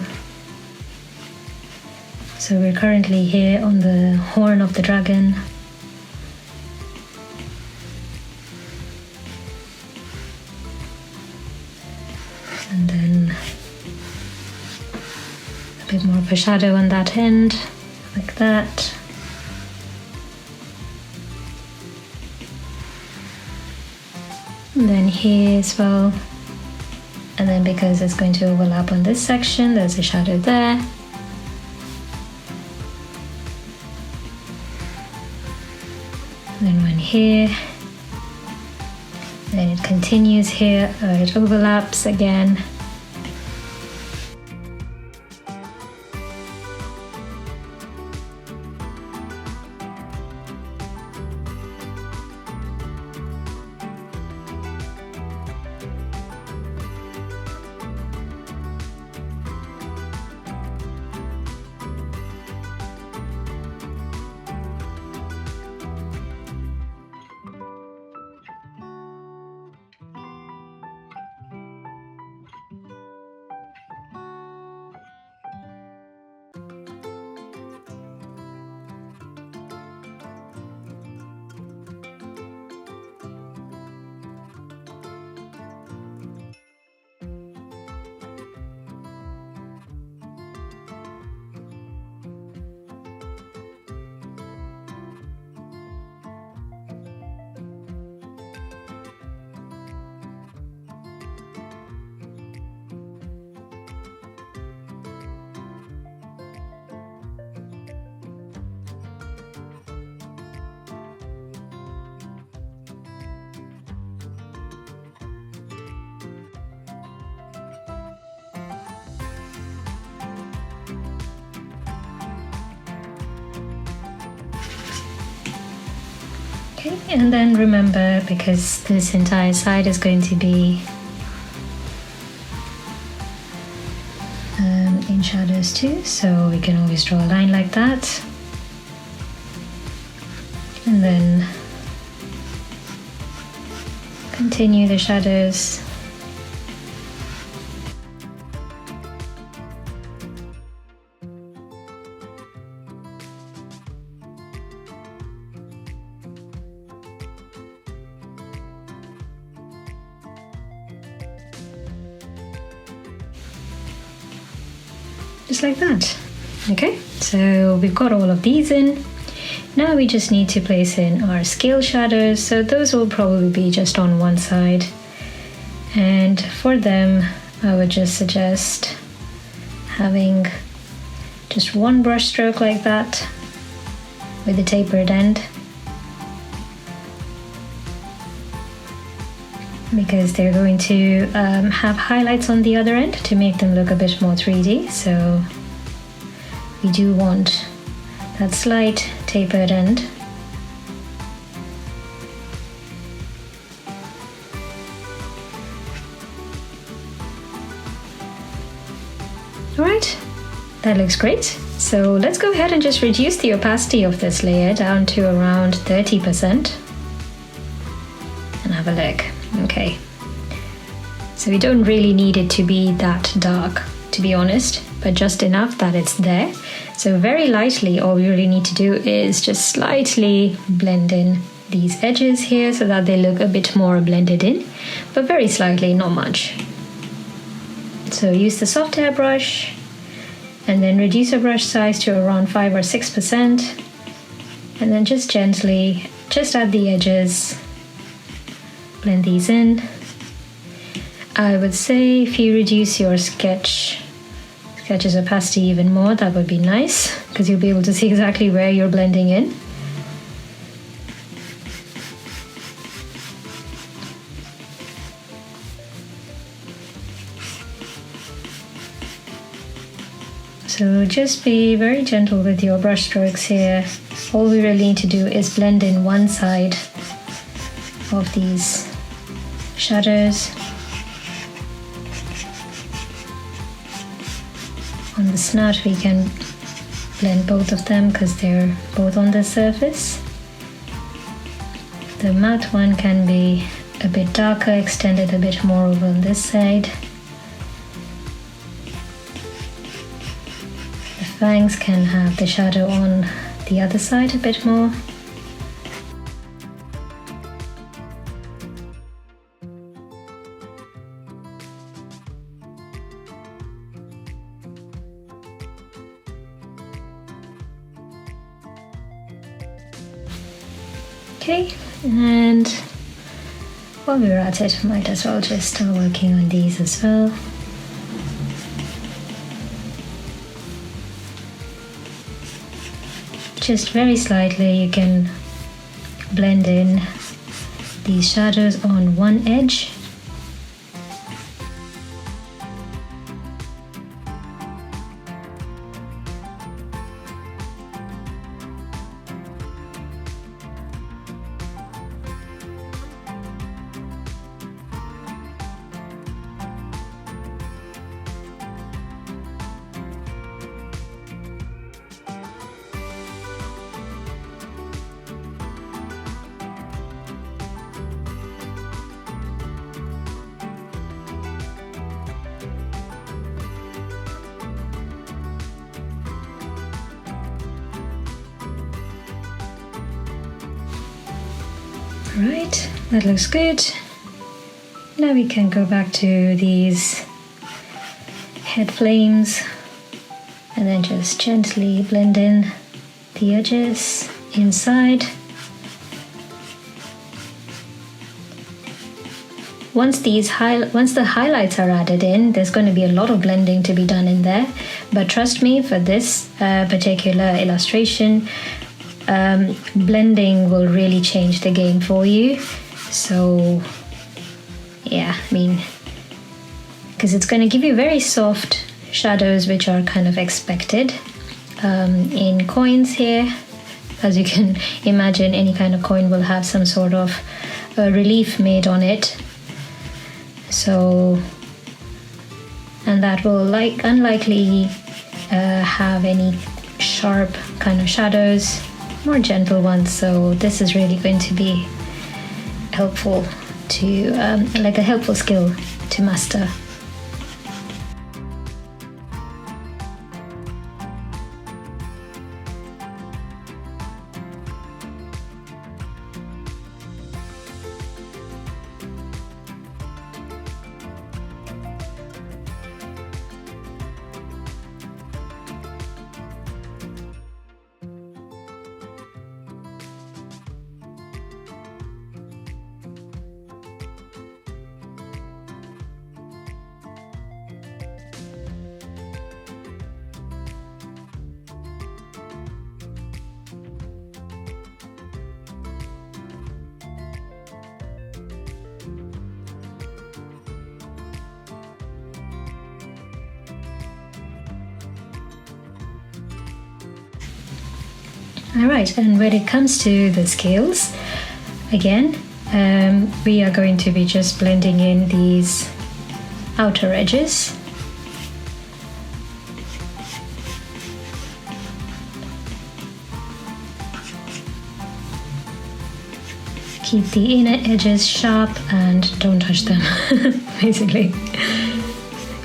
So we're currently here on the horn of the dragon. And then a bit more of a shadow on that end, like that. And then here as well. And then because it's going to overlap on this section, there's a shadow there. Then one here. Then it continues here, it overlaps again. Okay, and then remember, because this entire side is going to be in shadows too, so we can always draw a line like that. And then continue the shadows. Just like that. Okay, so we've got all of these in. Now we just need to place in our scale shadows, so those will probably be just on one side. And for them, I would just suggest having just one brush stroke like that with a tapered end, because they're going to have highlights on the other end to make them look a bit more 3D. So we do want that slight tapered end. Alright, that looks great. So let's go ahead and just reduce the opacity of this layer down to around 30% and have a look. Okay, so we don't really need it to be that dark, to be honest, but just enough that it's there. So very lightly, all we really need to do is just slightly blend in these edges here so that they look a bit more blended in, but very slightly, not much. So use the soft airbrush and then reduce the brush size to around 5 or 6%, and then just gently, just at the edges, blend these in. I would say if you reduce your sketch's opacity even more, that would be nice, because you'll be able to see exactly where you're blending in. So just be very gentle with your brush strokes here. All we really need to do is blend in one side of these shadows. On the snout we can blend both of them because they're both on the surface. The matte one can be a bit darker, extended a bit more over on this side. The fangs can have the shadow on the other side a bit more. Okay, and while we're at it, might as well just start working on these as well. Just very slightly, you can blend in these shadows on one edge. Right, that looks good. Now we can go back to these head flames and then just gently blend in the edges inside. Once the highlights are added in, there's going to be a lot of blending to be done in there, but trust me, for this particular illustration, blending will really change the game for you. So yeah, I mean, because it's going to give you very soft shadows, which are kind of expected in coins here. As you can imagine, any kind of coin will have some sort of relief made on it. So, and that will unlikely have any sharp kind of shadows, more gentle ones. So this is really going to be helpful to like a helpful skill to master. Alright, and when it comes to the scales, again, we are going to be just blending in these outer edges. Keep the inner edges sharp and don't touch them, basically.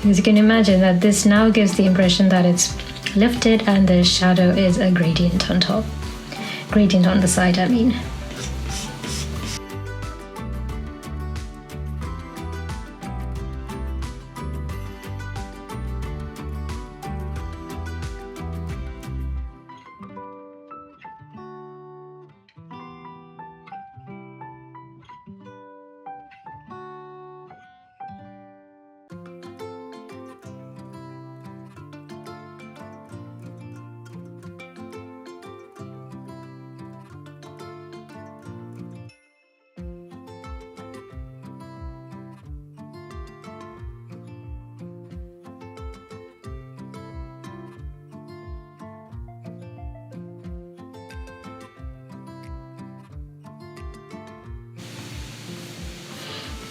As you can imagine that this now gives the impression that it's lifted and the shadow is a gradient on top. Gradient on the side, I mean.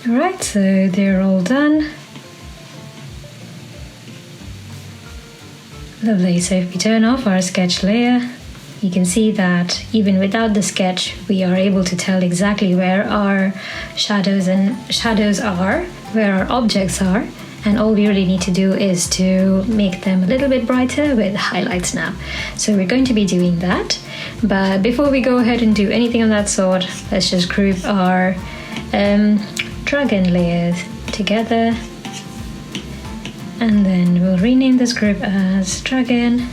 Alright, so they're all done. Lovely, so if we turn off our sketch layer, you can see that even without the sketch, we are able to tell exactly where our shadows are, where our objects are, and all we really need to do is to make them a little bit brighter with highlights now. So we're going to be doing that, but before we go ahead and do anything of that sort, let's just group our dragon layers together, and then we'll rename this group as dragon,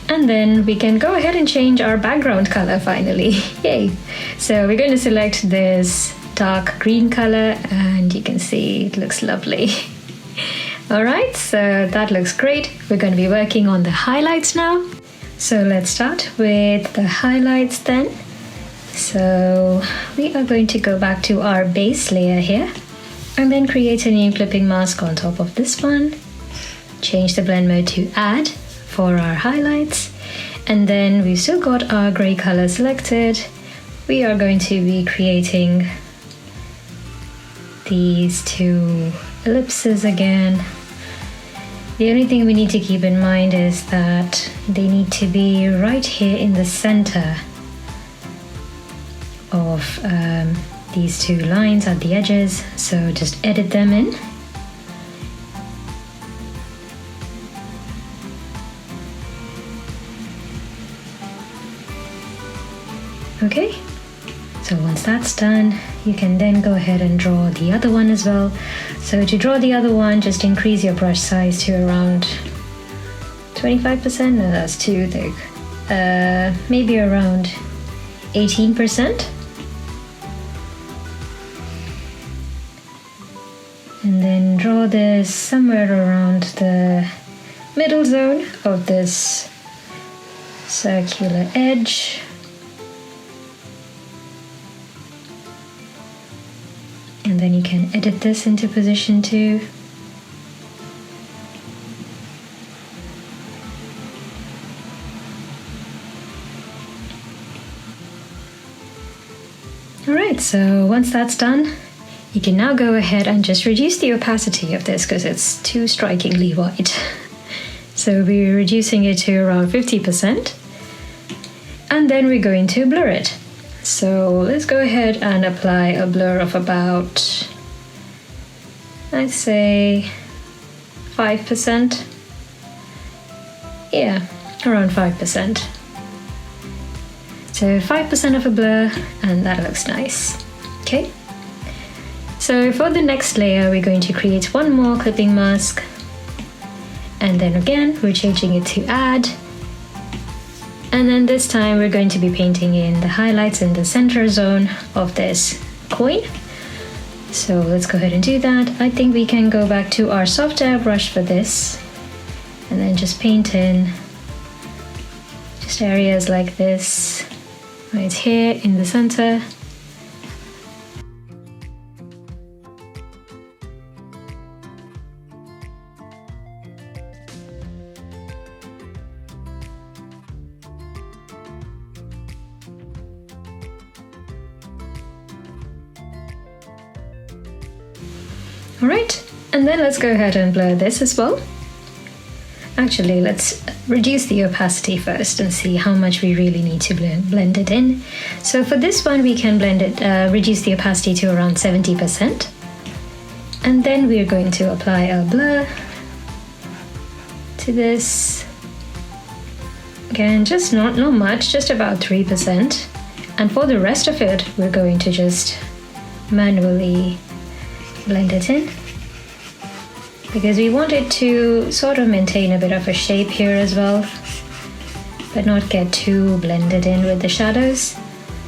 and then we can go ahead and change our background color finally. Yay! So we're going to select this dark green color, and you can see it looks lovely. Alright, so that looks great. We're going to be working on the highlights now. So let's start with the highlights then. So we are going to go back to our base layer here and then create a new clipping mask on top of this one. Change the blend mode to add for our highlights, and then we've still got our gray color selected. We are going to be creating these two ellipses again. The only thing we need to keep in mind is that they need to be right here in the center of these two lines at the edges, so just edit them in. Okay, so once that's done, you can then go ahead and draw the other one as well. So to draw the other one, just increase your brush size to around 25%, no, that's too thick, maybe around 18%. And then draw this somewhere around the middle zone of this circular edge. And then you can edit this into position 2. Alright, so once that's done, you can now go ahead and just reduce the opacity of this because it's too strikingly white. So we're reducing it to around 50%. And then we're going to blur it. So let's go ahead and apply a blur of about, I'd say 5%. Yeah, around 5%. So 5% of a blur, and that looks nice. Okay. So for the next layer, we're going to create one more clipping mask. And then again, we're changing it to add. And then this time we're going to be painting in the highlights in the center zone of this coin. So let's go ahead and do that. I think we can go back to our soft airbrush for this. And then just paint in just areas like this, right here in the center. Alright, and then let's go ahead and blur this as well. Actually, let's reduce the opacity first and see how much we really need to blend it in. So for this one, we can reduce the opacity to around 70%. And then we're going to apply a blur to this. Again, just not much, just about 3%. And for the rest of it, we're going to just manually blend it in, because we want it to sort of maintain a bit of a shape here as well, but not get too blended in with the shadows.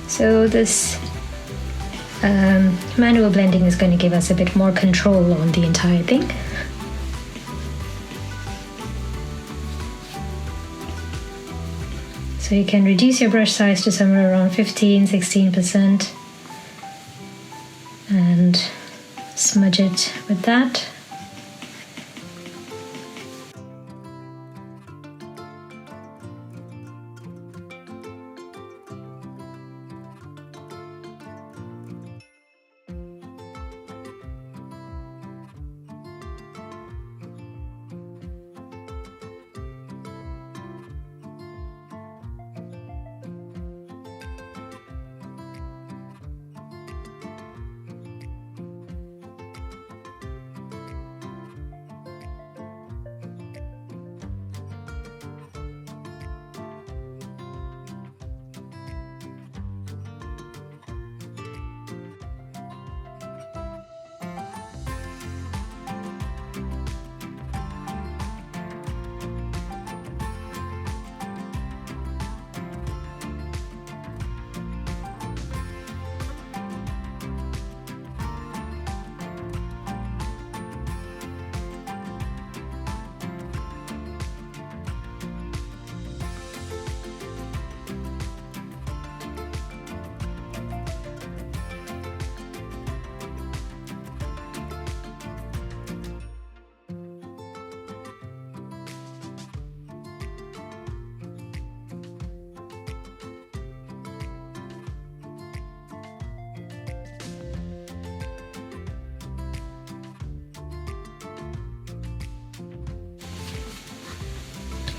So this manual blending is going to give us a bit more control on the entire thing. So you can reduce your brush size to somewhere around 15–16% and smudge it with that.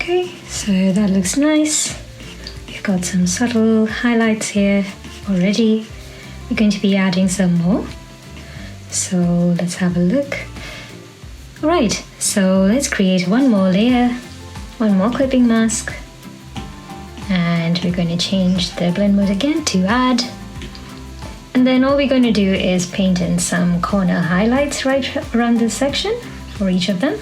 Okay, so that looks nice. We've got some subtle highlights here already. We're going to be adding some more. So let's have a look. Alright, so let's create one more layer, one more clipping mask. And we're going to change the blend mode again to add. And then all we're going to do is paint in some corner highlights right around this section for each of them.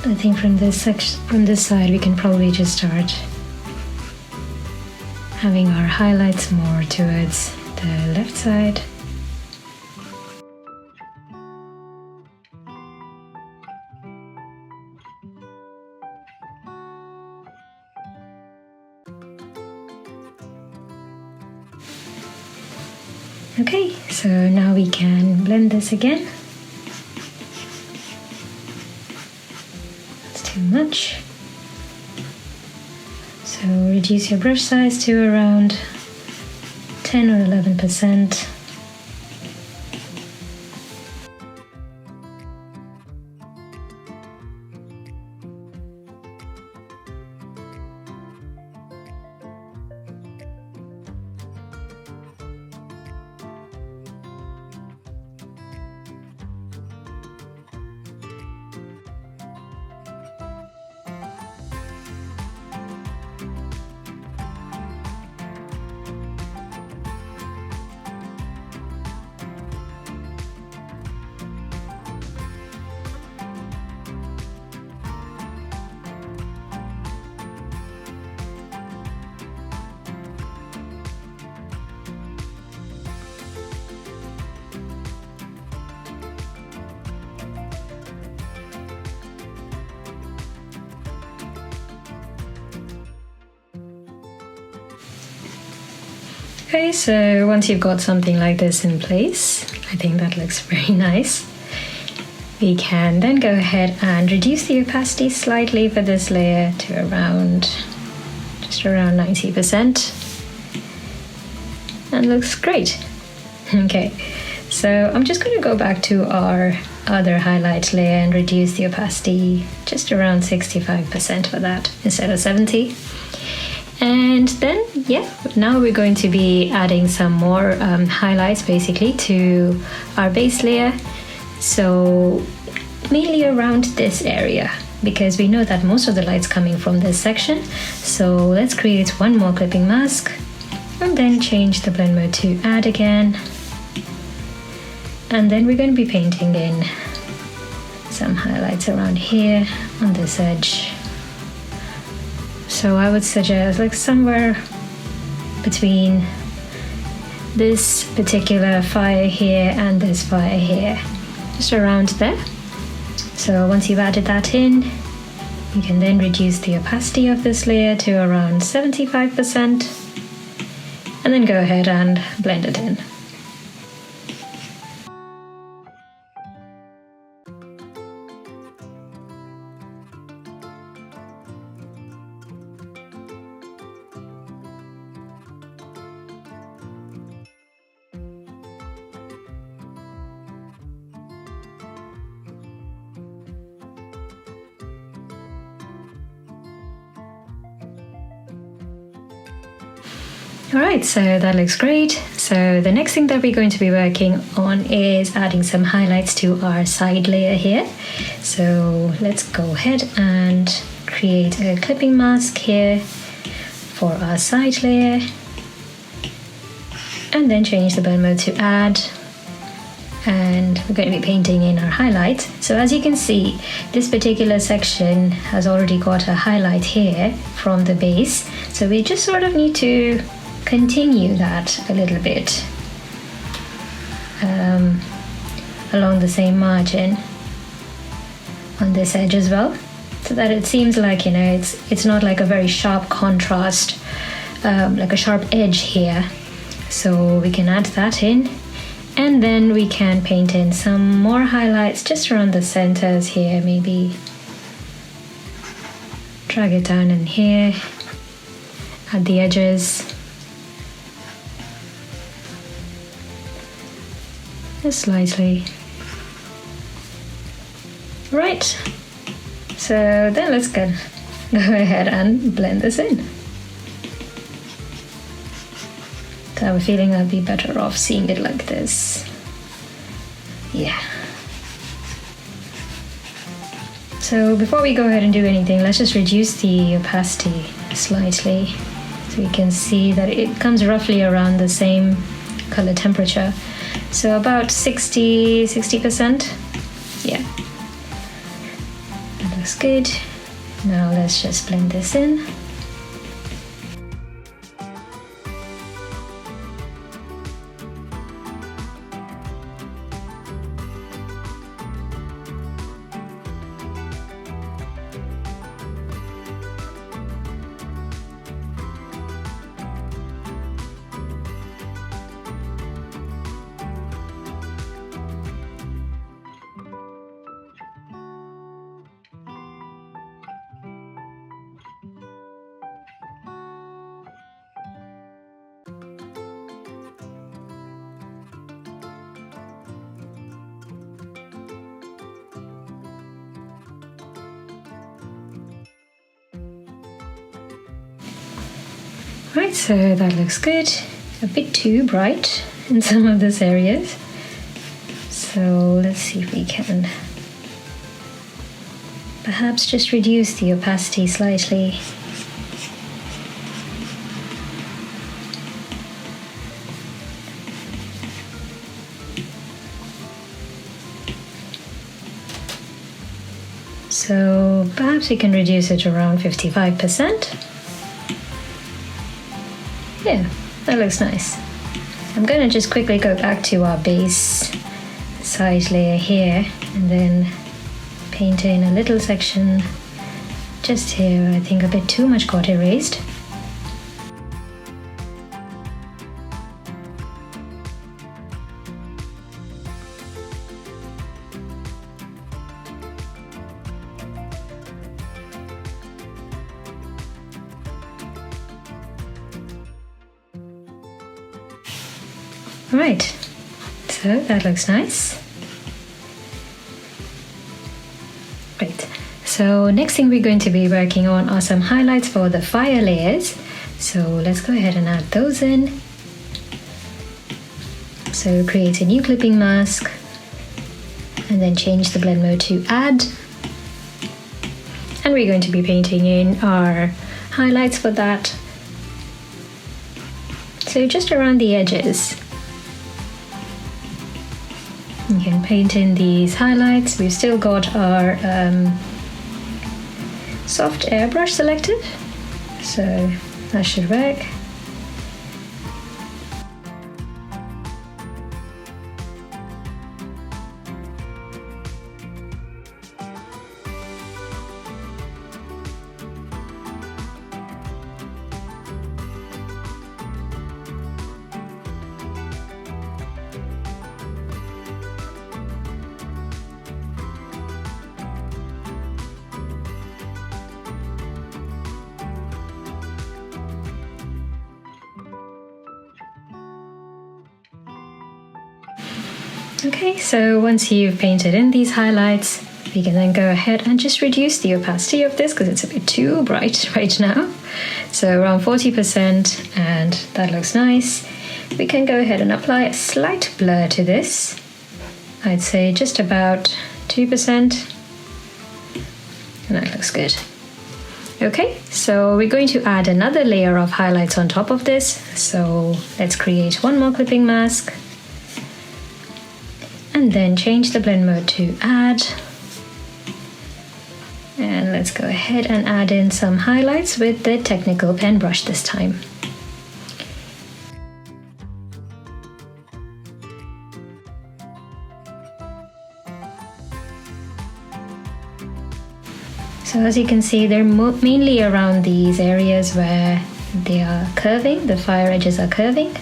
I think from this side we can probably just start having our highlights more towards the left side. Okay, so now we can blend this again. That's too much. So reduce your brush size to around 10 or 11%. Okay, so once you've got something like this in place, I think that looks very nice. We can then go ahead and reduce the opacity slightly for this layer to just around 90%. And looks great. Okay, so I'm just going to go back to our other highlight layer and reduce the opacity just around 65% for that instead of 70. And then, yeah, now we're going to be adding some more highlights basically to our base layer. So mainly around this area, because we know that most of the light's coming from this section. So let's create one more clipping mask and then change the blend mode to add again. And then we're going to be painting in some highlights around here on this edge. So I would suggest like somewhere between this particular fire here and this fire here, just around there. So once you've added that in, you can then reduce the opacity of this layer to around 75% and then go ahead and blend it in. Alright, so that looks great. So the next thing that we're going to be working on is adding some highlights to our side layer here. So let's go ahead and create a clipping mask here for our side layer. And then change the blend mode to add. And we're going to be painting in our highlight. So as you can see, this particular section has already got a highlight here from the base. So we just sort of need to continue that a little bit along the same margin on this edge as well, so that it seems like, you know, it's not like a very sharp contrast, like a sharp edge here. So we can add that in, and then we can paint in some more highlights just around the centers here, maybe drag it down in here at the edges. Just slightly. Right, so then let's go ahead and blend this in. So I have a feeling I'll be better off seeing it like this. Yeah. So before we go ahead and do anything, let's just reduce the opacity slightly so you can see that it comes roughly around the same color temperature. So about 60%. Yeah, that looks good. Now let's just blend this in. Right, so that looks good. A bit too bright in some of these areas. So let's see if we can perhaps just reduce the opacity slightly. So perhaps we can reduce it around 55%. Yeah, that looks nice. I'm gonna just quickly go back to our base side layer here and then paint in a little section just here. I think a bit too much got erased. Right, so that looks nice. Great. So next thing we're going to be working on are some highlights for the fire layers. So let's go ahead and add those in. So create a new clipping mask and then change the blend mode to add. And we're going to be painting in our highlights for that. So just around the edges. You can paint in these highlights. We've still got our soft airbrush selected, so that should work. Okay, so once you've painted in these highlights, we can then go ahead and just reduce the opacity of this because it's a bit too bright right now. So around 40%, and that looks nice. We can go ahead and apply a slight blur to this. I'd say just about 2%, and that looks good. Okay, so we're going to add another layer of highlights on top of this. So let's create one more clipping mask. And then change the blend mode to add. And let's go ahead and add in some highlights with the technical pen brush this time. So as you can see, they're mainly around these areas where they are curving, the fire edges are curving.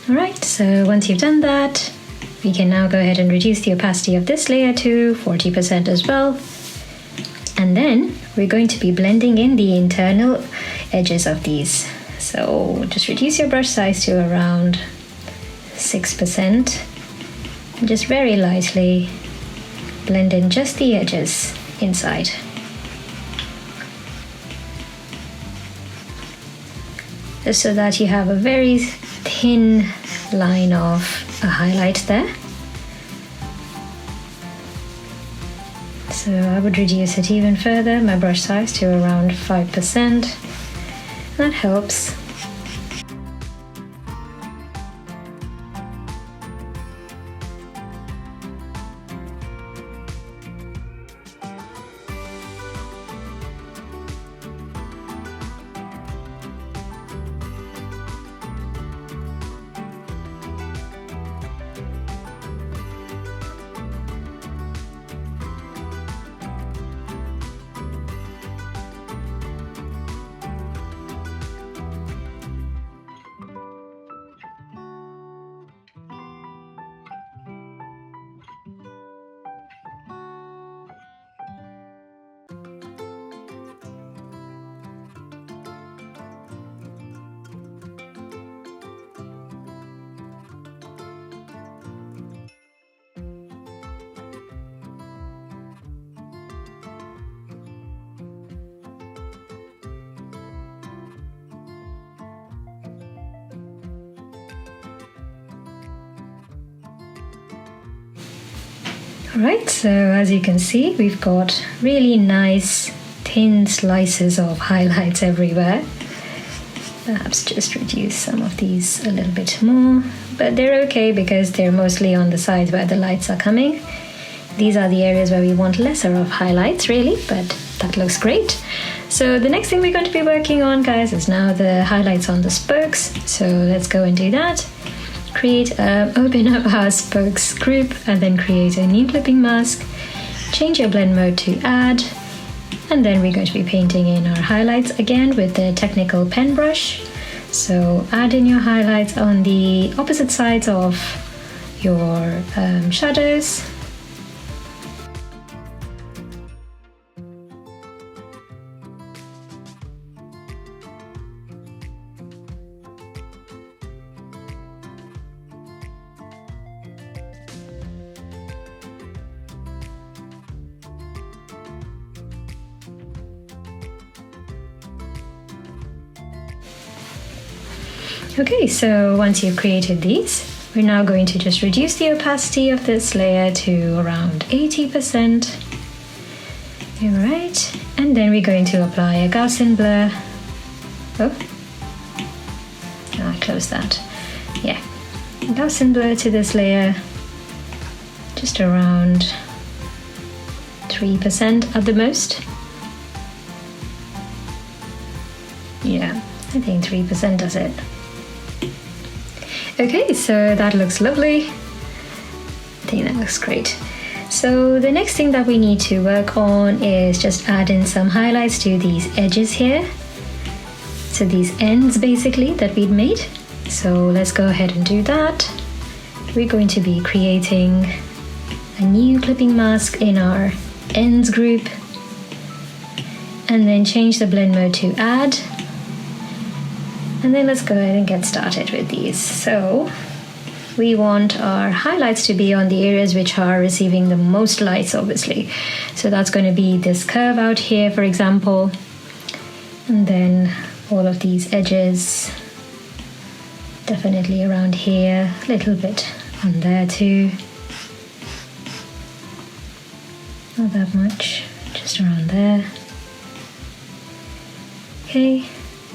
Alright, so once you've done that, we can now go ahead and reduce the opacity of this layer to 40% as well. And then we're going to be blending in the internal edges of these. So just reduce your brush size to around 6% and just very lightly blend in just the edges inside. Just so that you have a very thin line of a highlight there. So I would reduce it even further, my brush size to around 5%. That helps. Right, so as you can see, we've got really nice thin slices of highlights everywhere. Perhaps just reduce some of these a little bit more, but they're okay because they're mostly on the sides where the lights are coming. These are the areas where we want lesser of highlights really, but that looks great. So the next thing we're going to be working on, guys, is now the highlights on the spokes. So let's go and do that. Open up our spokes group and then create a new clipping mask. Change your blend mode to add, and then we're going to be painting in our highlights again with the technical pen brush. So add in your highlights on the opposite sides of your shadows. Okay, so once you've created these, we're now going to just reduce the opacity of this layer to around 80%. Alright, and then we're going to apply a Gaussian blur. Oh, I closed that. Yeah, Gaussian blur to this layer, just around 3% at the most. Yeah, I think 3% does it. Okay, so that looks lovely. I think that looks great. So the next thing that we need to work on is just add in some highlights to these edges here. So these ends basically that we'd made. So let's go ahead and do that. We're going to be creating a new clipping mask in our ends group, and then change the blend mode to add. And then let's go ahead and get started with these. So we want our highlights to be on the areas which are receiving the most lights, obviously. So that's going to be this curve out here, for example, and then all of these edges, definitely around here, a little bit on there too. Not that much, just around there. Okay.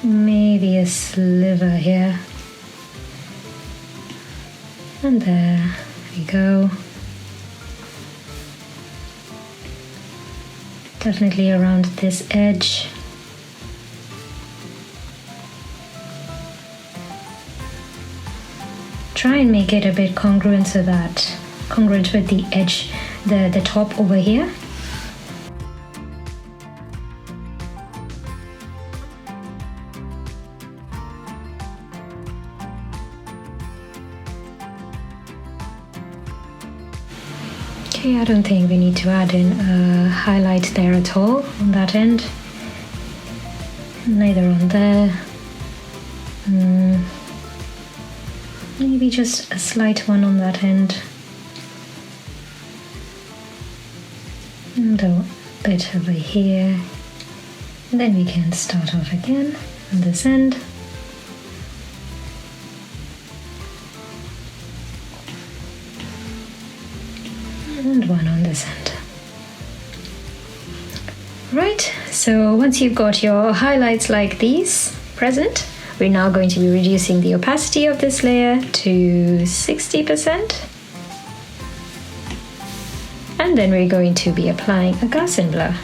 Maybe a sliver here, and there we go. Definitely around this edge. Try and make it a bit congruent, so that congruent with the edge, the top over here. Okay, I don't think we need to add in a highlight there at all on that end. Neither on there. Maybe just a slight one on that end. And a bit over here. And then we can start off again on this end. And one on this end. Right, so once you've got your highlights like these present, we're now going to be reducing the opacity of this layer to 60%. And then we're going to be applying a Gaussian blur.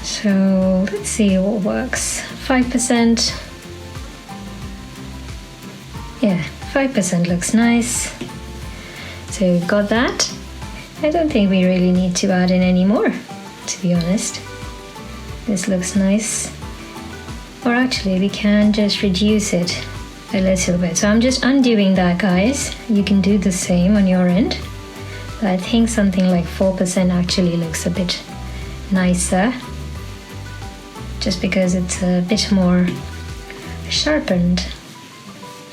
So let's see what works. 5%. Yeah, 5% looks nice. So we've got that. I don't think we really need to add in any more, to be honest. This looks nice. Or actually, we can just reduce it a little bit. So I'm just undoing that, guys. You can do the same on your end. But I think something like 4% actually looks a bit nicer, just because it's a bit more sharpened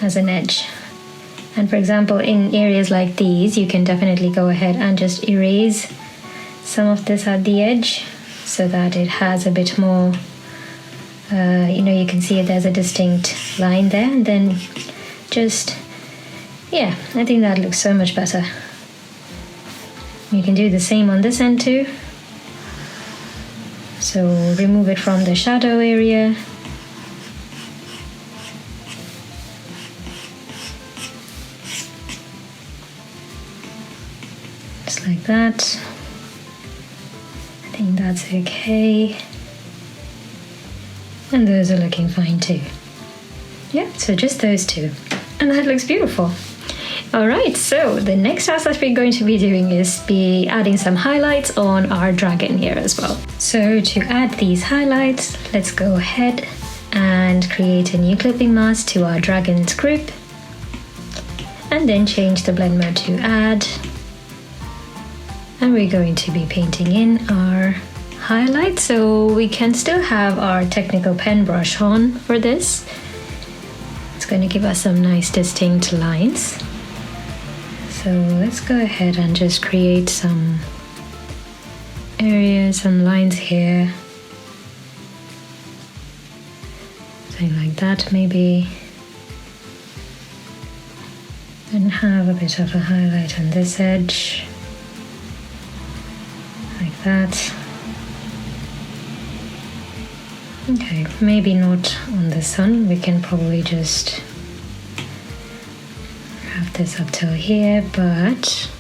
as an edge. And for example, in areas like these, you can definitely go ahead and just erase some of this at the edge so that it has a bit more, you can see there's a distinct line there, and then just Yeah, I think that looks so much better. You can do the same on this end too. So remove it from the shadow area. Just like that. I think that's okay. And those are looking fine too. Yeah, so just those two. And that looks beautiful. Alright, so the next task that we're going to be doing is be adding some highlights on our dragon here as well. So to add these highlights, let's go ahead and create a new clipping mask to our dragon's group. And then change the blend mode to add. And we're going to be painting in our highlights, so we can still have our technical pen brush on for this. It's going to give us some nice distinct lines. So let's go ahead and just create some areas, some lines here. Something like that maybe. And have a bit of a highlight on this edge. Like that. Okay, maybe not on the sun. We can probably just have this up till here, but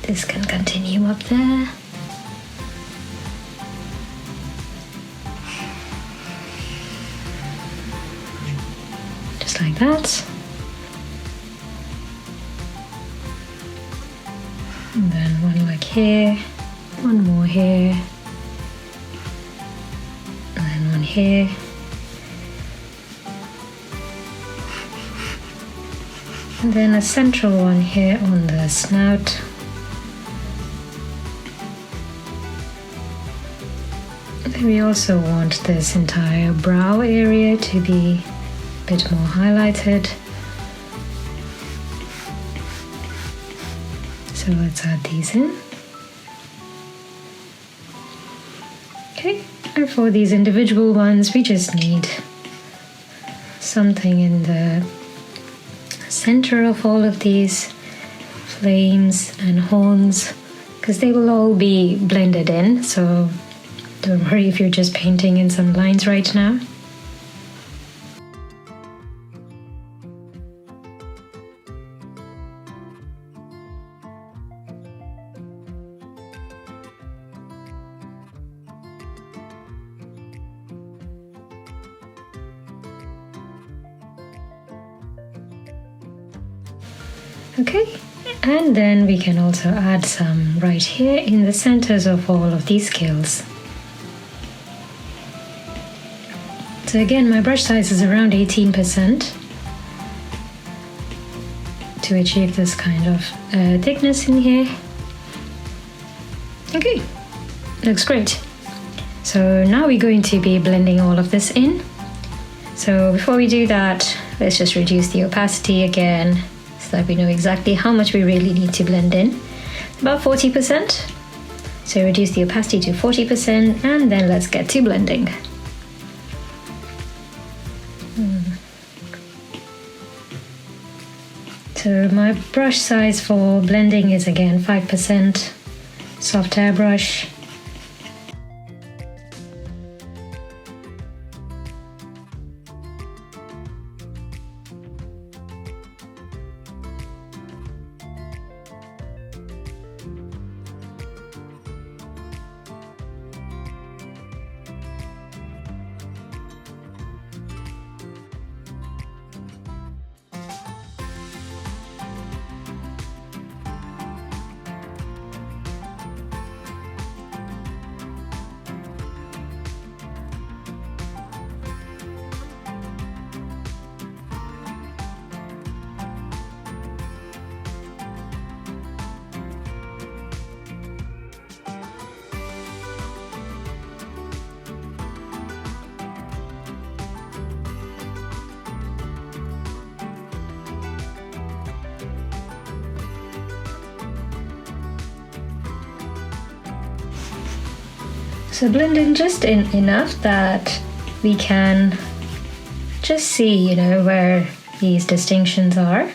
this can continue up there. Just like that. And then one like here, one more here, and then one here. And then a central one here on the snout. Then we also want this entire brow area to be a bit more highlighted. So let's add these in. Okay, and for these individual ones, we just need something in the center of all of these flames and horns, because they will all be blended in, so don't worry if you're just painting in some lines right now. Okay, and then we can also add some right here in the centers of all of these scales. So again, my brush size is around 18% to achieve this kind of thickness in here. Okay, looks great. So now we're going to be blending all of this in. So before we do that, let's just reduce the opacity again, so that we know exactly how much we really need to blend in. About 40%. So reduce the opacity to 40%, and then let's get to blending. So my brush size for blending is again 5% soft airbrush. So blend in just enough that we can just see, where these distinctions are,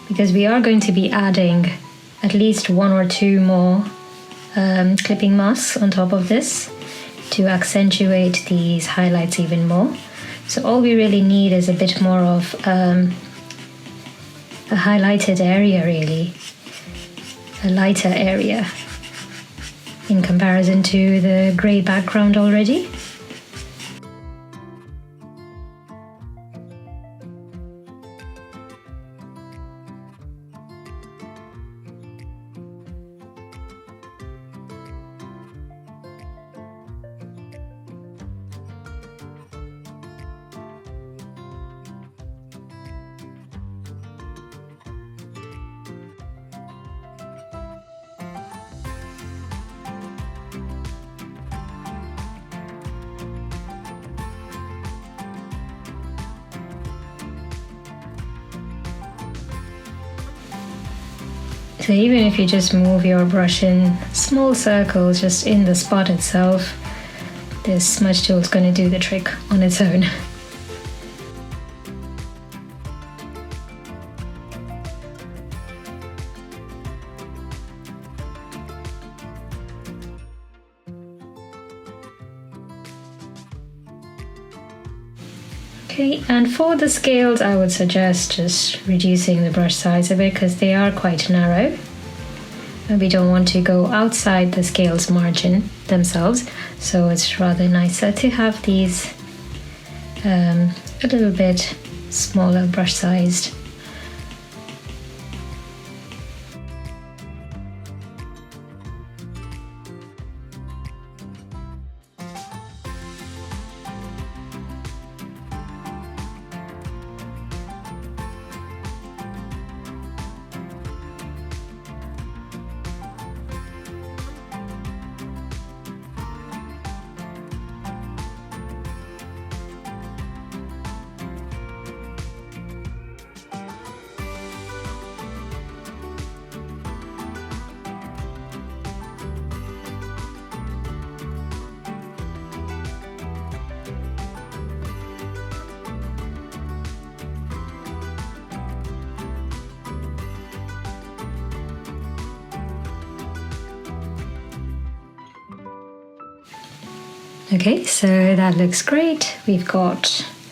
because we are going to be adding at least 1 or 2 more clipping masks on top of this to accentuate these highlights even more. So all we really need is a bit more of a highlighted area, really, a lighter area in comparison to the grey background already. So even if you just move your brush in small circles just in the spot itself, this smudge tool is going to do the trick on its own. Okay, and for the scales I would suggest just reducing the brush size a bit because they are quite narrow and we don't want to go outside the scales margin themselves, so it's rather nicer to have these a little bit smaller brush sized. Okay, so that looks great. We've got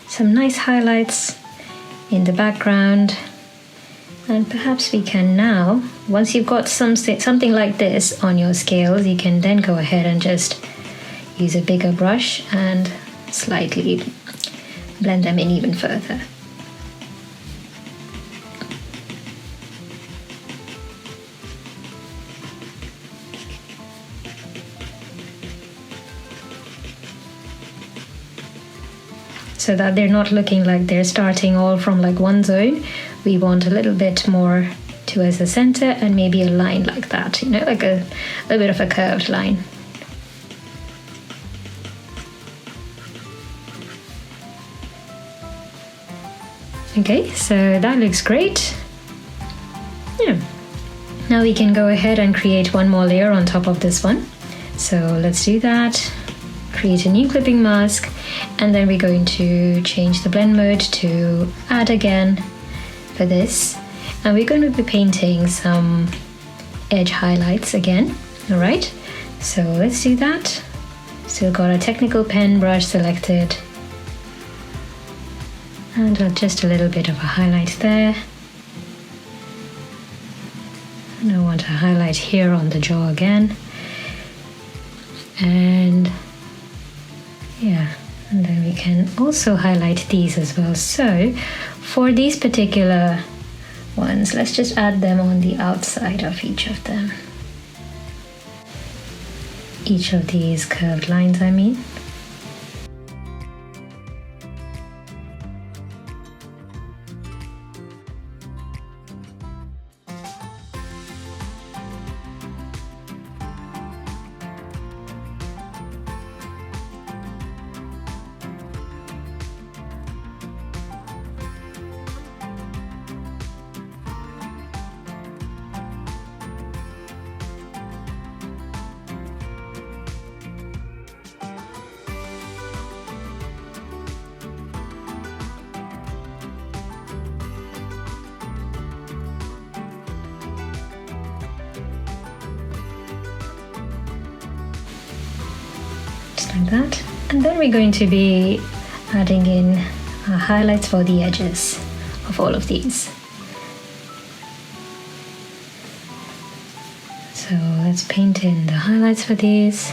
some nice highlights in the background, and perhaps we can now, once you've got something like this on your scales, you can then go ahead and just use a bigger brush and slightly blend them in even further. So that they're not looking like they're starting all from like one zone. We want a little bit more towards the center and maybe a line like that, like a bit of a curved line. Okay, so that looks great. Yeah. Now we can go ahead and create one more layer on top of this one. So let's do that. Create a new clipping mask, and then we're going to change the blend mode to add again for this, and we're going to be painting some edge highlights again. All right, so let's do that. Still got a technical pen brush selected, and just a little bit of a highlight there, and I want to highlight here on the jaw again, and yeah, and then we can also highlight these as well. So for these particular ones, let's just add them on the outside of each of them. Each of these curved lines, I mean. like that. And then we're going to be adding in our highlights for the edges of all of these. So let's paint in the highlights for these.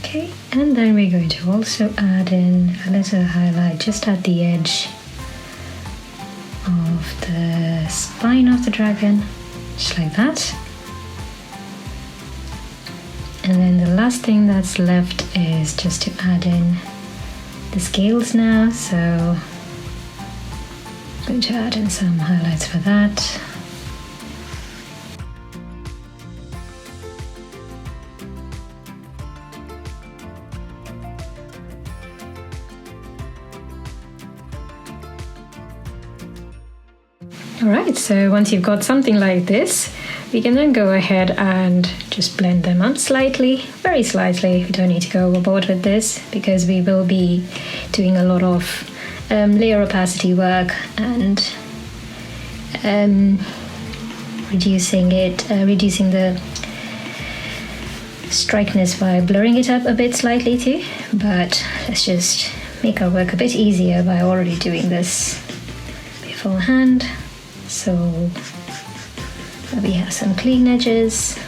Okay, and then we're going to also add in a little highlight just at the edge of the spine of the dragon, just like that. And then the last thing that's left is just to add in the scales now, so I'm going to add in some highlights for that. Alright, so once you've got something like this, we can then go ahead and just blend them up slightly, very slightly. We don't need to go overboard with this because we will be doing a lot of layer opacity work and reducing the strikeness by blurring it up a bit slightly too. But let's just make our work a bit easier by already doing this beforehand. So we have some clean edges.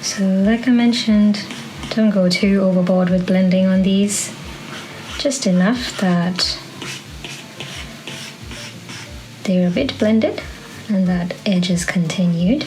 So like I mentioned, don't go too overboard with blending on these, just enough that they're a bit blended and that edge is continued.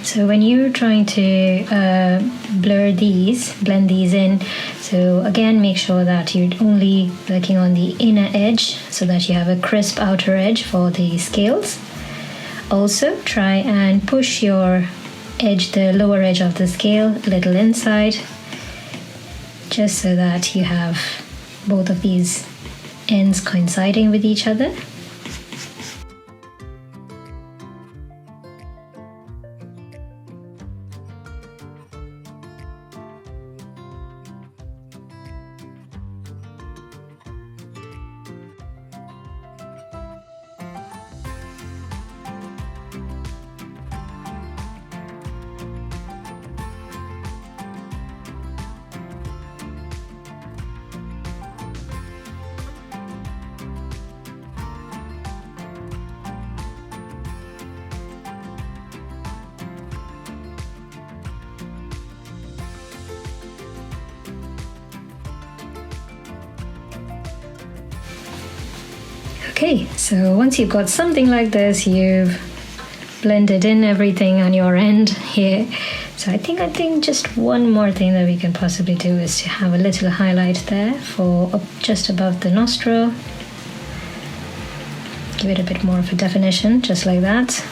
So when you're trying to blend these in, so again make sure that you're only working on the inner edge so that you have a crisp outer edge for the scales. Also try and push your edge, the lower edge of the scale, a little inside, just so that you have both of these ends coinciding with each other. Okay, so once you've got something like this, you've blended in everything on your end here. So I think just one more thing that we can possibly do is to have a little highlight there for just above the nostril. Give it a bit more of a definition, just like that.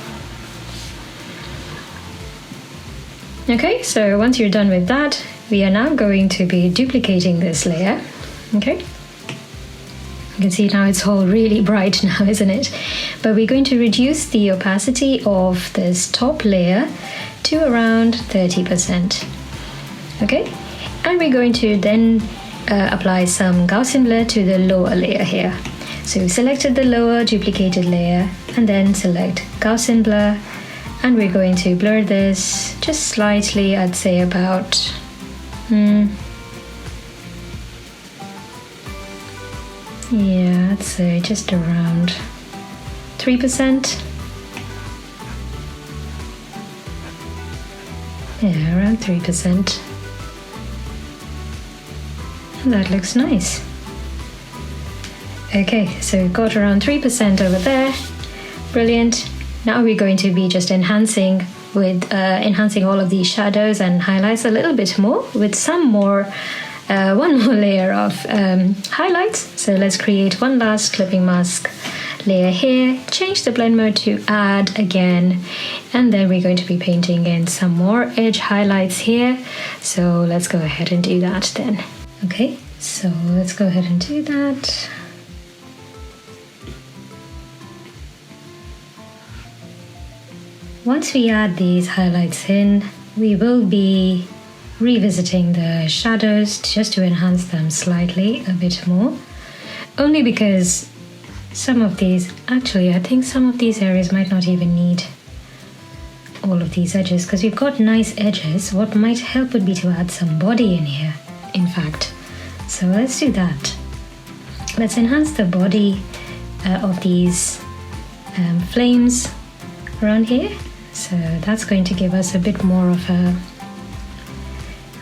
Okay, so once you're done with that, we are now going to be duplicating this layer. Okay. You can see now it's all really bright now, isn't it? But we're going to reduce the opacity of this top layer to around 30%. Okay? And we're going to then apply some Gaussian blur to the lower layer here. So we selected the lower duplicated layer and then select Gaussian blur, and we're going to blur this just slightly, I'd say about yeah, I'd say just around 3%. Yeah, around 3%. That looks nice. Okay, so we've got around 3% over there. Brilliant. Now we're going to be just enhancing all of these shadows and highlights a little bit more with some more one more layer of highlights. So let's create one last clipping mask layer here, change the blend mode to add again, and then we're going to be painting in some more edge highlights here. So let's go ahead and do that then. Okay, so let's go ahead and do that. Once we add these highlights in, we will be revisiting the shadows just to enhance them slightly a bit more, only because some of these, actually I think some of these areas might not even need all of these edges, because we've got nice edges. What might help would be to add some body in here, in fact. So let's do that. Let's enhance the body of these flames around here. So that's going to give us a bit more of a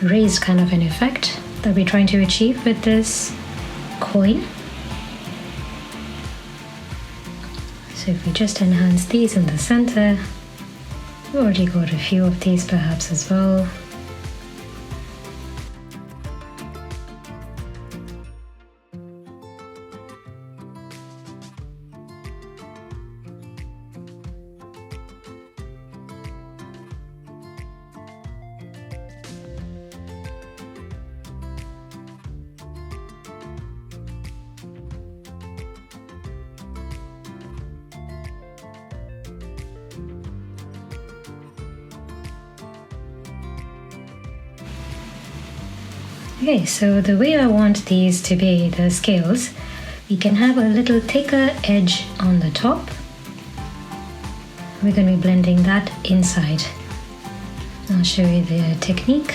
raised kind of an effect that we're trying to achieve with this coin. So if we just enhance these in the center, we've already got a few of these perhaps as well. Okay, so the way I want these to be, the scales, we can have a little thicker edge on the top. We're going to be blending that inside. I'll show you the technique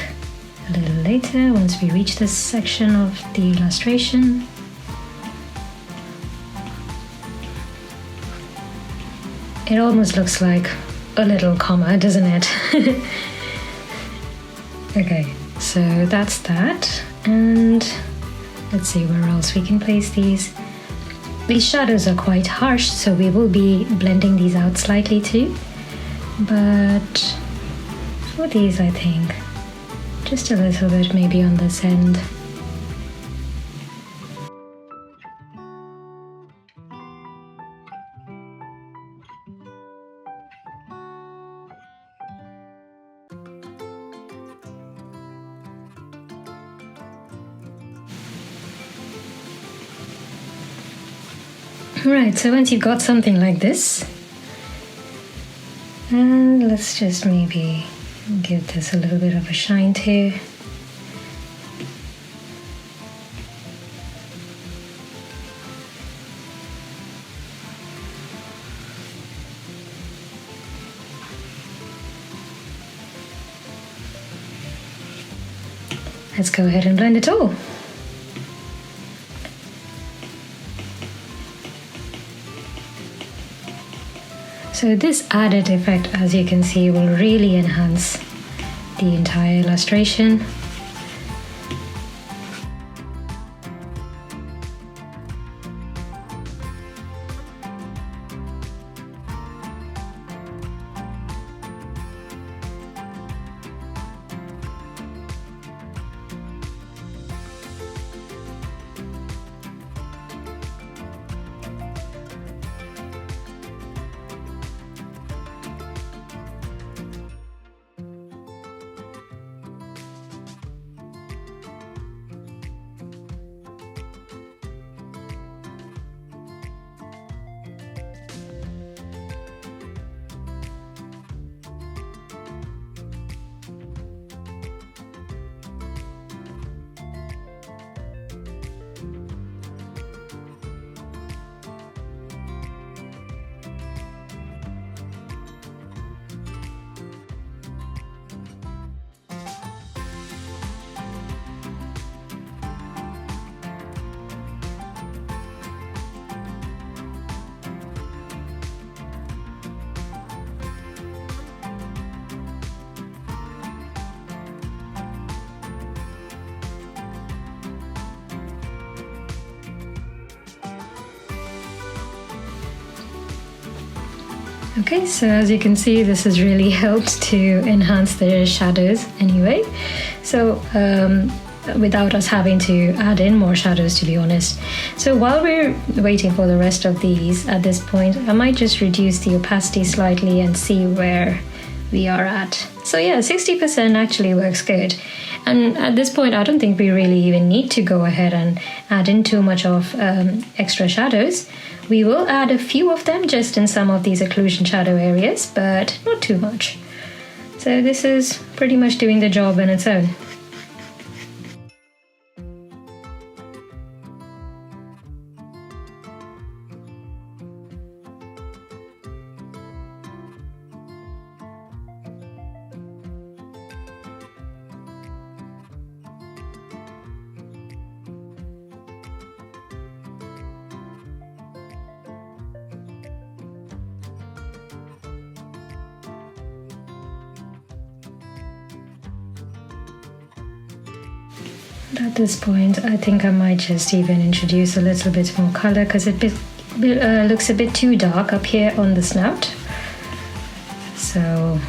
a little later once we reach this section of the illustration. It almost looks like a little comma, doesn't it? Okay. So that's that, and let's see where else we can place these. These shadows are quite harsh, so we will be blending these out slightly too, but for these, I think. Just a little bit maybe on this end. Right, so once you've got something like this, and let's just maybe give this a little bit of a shine too. Let's go ahead and blend it all. So this added effect, as you can see, will really enhance the entire illustration. Okay, so as you can see, this has really helped to enhance the shadows anyway. So without us having to add in more shadows, to be honest. So while we're waiting for the rest of these, at this point, I might just reduce the opacity slightly and see where we are at. So yeah, 60% actually works good. And at this point, I don't think we really even need to go ahead and add in too much of extra shadows. We will add a few of them just in some of these occlusion shadow areas, but not too much. So this is pretty much doing the job on its own. At this point, I think I might just even introduce a little bit more color because it looks a bit too dark up here on the snout. So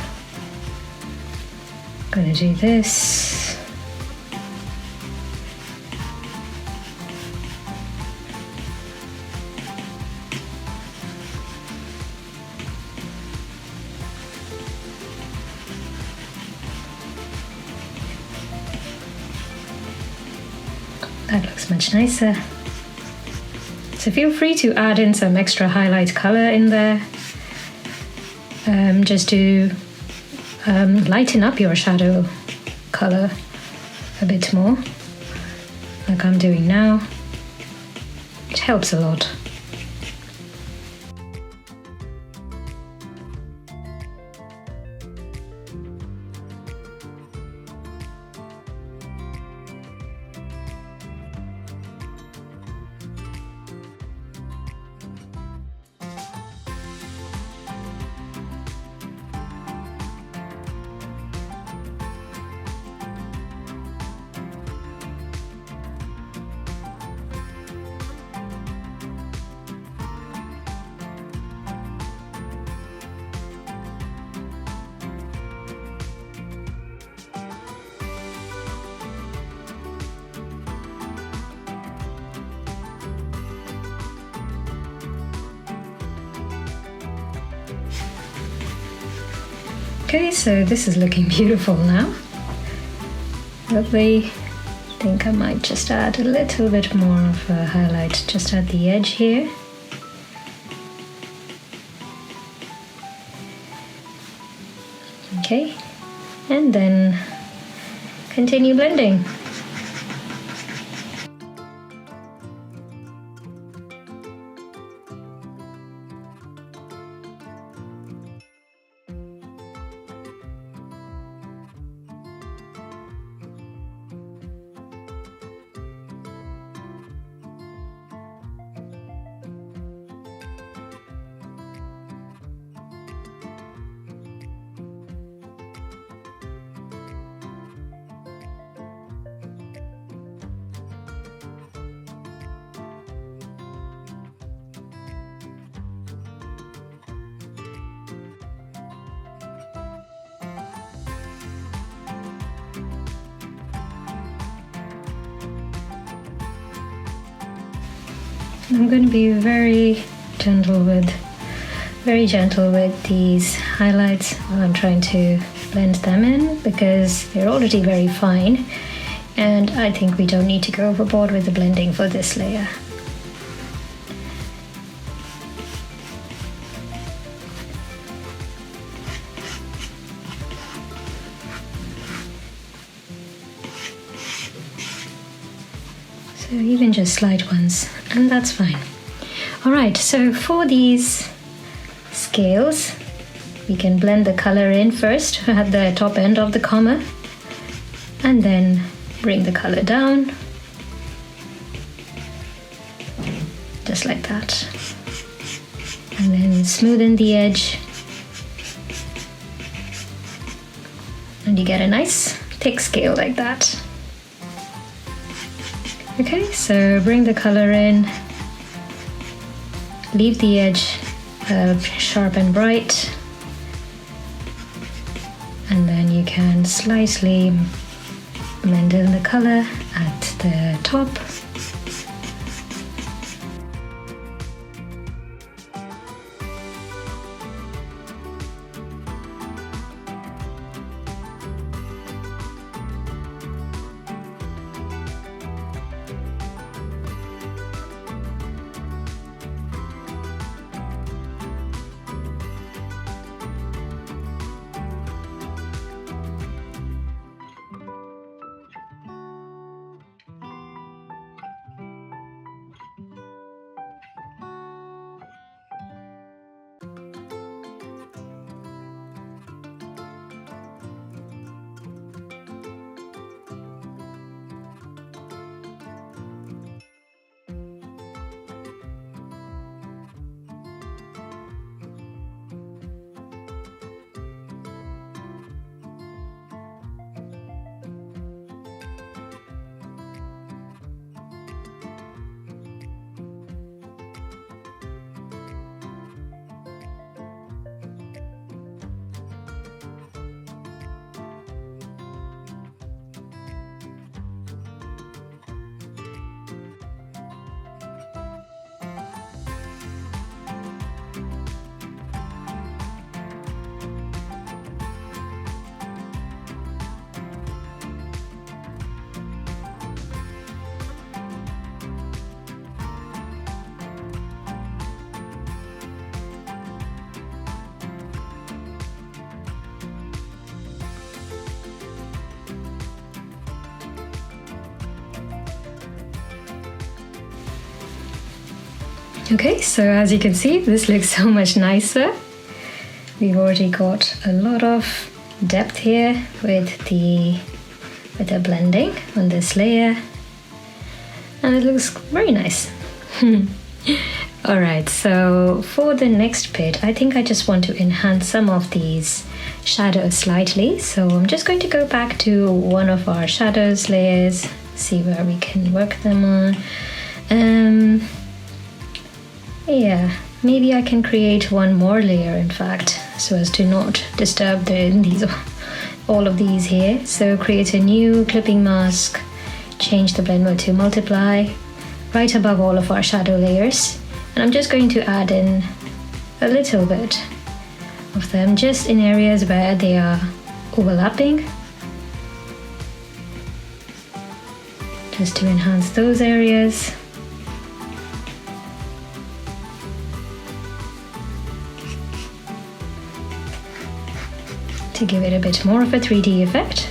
I'm gonna do this. That looks much nicer. So feel free to add in some extra highlight color in there, just to lighten up your shadow color a bit more, like I'm doing now. It helps a lot. Okay, so this is looking beautiful now. Lovely. I think I might just add a little bit more of a highlight just at the edge here. Okay, and then continue blending. I'm going to be very gentle with these highlights while I'm trying to blend them in, because they're already very fine and I think we don't need to go overboard with the blending for this layer. So even just slight ones, and that's fine. Alright, so for these scales, we can blend the color in first at the top end of the comma, and then bring the color down, just like that. And then smoothen the edge, and you get a nice thick scale like that. Okay, so bring the color in, leave the edge sharp and bright, and then you can slightly blend in the color at the top. Okay, so as you can see, this looks so much nicer. We've already got a lot of depth here with the blending on this layer, and it looks very nice. Alright, so for the next bit, I think I just want to enhance some of these shadows slightly. So I'm just going to go back to one of our shadows layers, see where we can work them on. Yeah, maybe I can create one more layer, in fact, so as to not disturb all of these here. So create a new clipping mask, change the blend mode to multiply, right above all of our shadow layers. And I'm just going to add in a little bit of them just in areas where they are overlapping, just to enhance those areas. To give it a bit more of a 3D effect.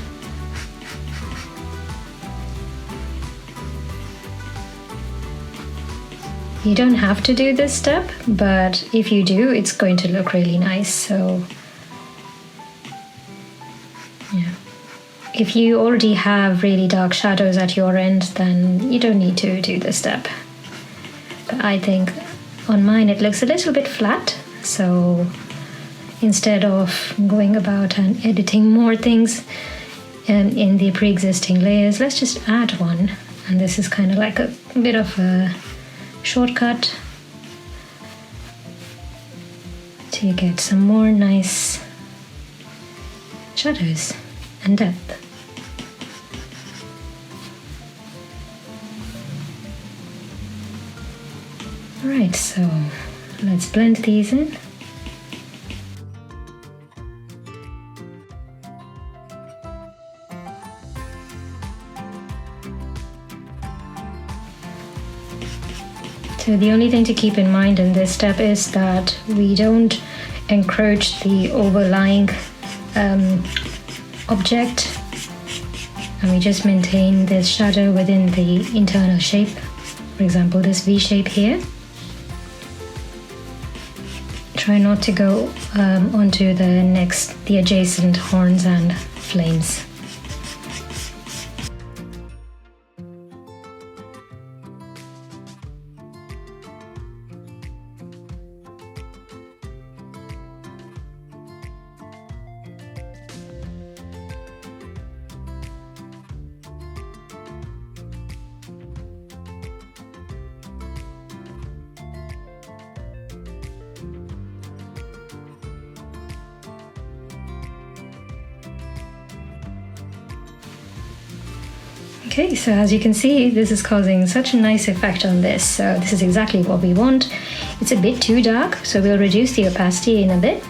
You don't have to do this step, but if you do, it's going to look really nice. So yeah, if you already have really dark shadows at your end, then you don't need to do this step. But I think on mine it looks a little bit flat, so instead of going about and editing more things in the pre-existing layers, let's just add one. And this is kind of like a bit of a shortcut to get some more nice shadows and depth. Alright, so let's blend these in. So the only thing to keep in mind in this step is that we don't encroach the overlying object, and we just maintain this shadow within the internal shape. For example, this V shape here. Try not to go onto the adjacent horns and flames. Okay, so as you can see, this is causing such a nice effect on this. So this is exactly what we want. It's a bit too dark, so we'll reduce the opacity in a bit.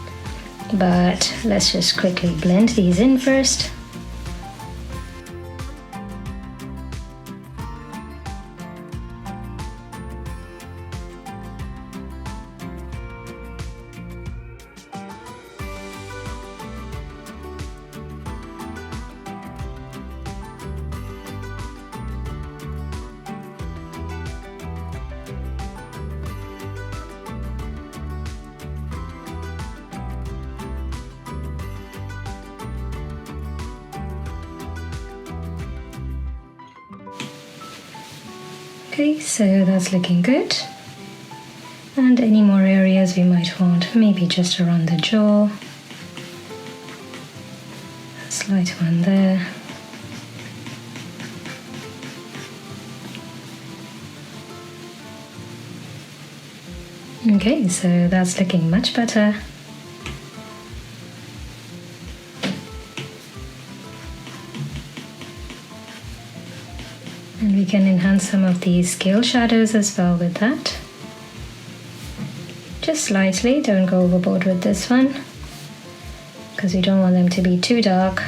But let's just quickly blend these in first. Okay, so that's looking good. And any more areas we might want, maybe just around the jaw. A slight one there. Okay, so that's looking much better. And we can enhance some of these scale shadows as well with that. Just slightly, don't go overboard with this one, because we don't want them to be too dark.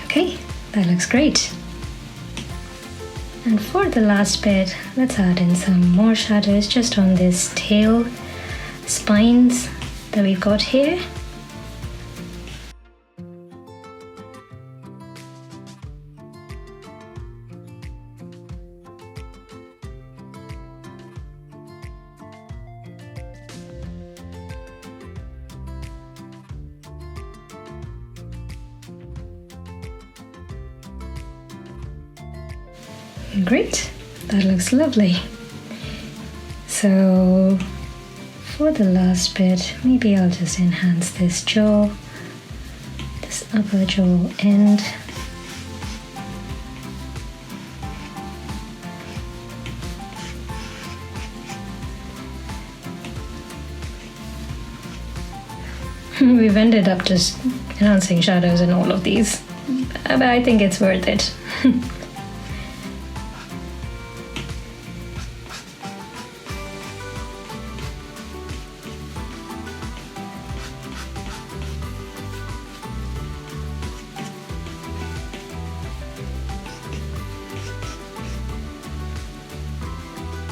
Okay, that looks great. And for the last bit, let's add in some more shadows just on this tail spines that we've got here. Great, that looks lovely. So for the last bit, maybe I'll just enhance this jaw this upper jaw end. We've ended up just enhancing shadows in all of these, but I think it's worth it.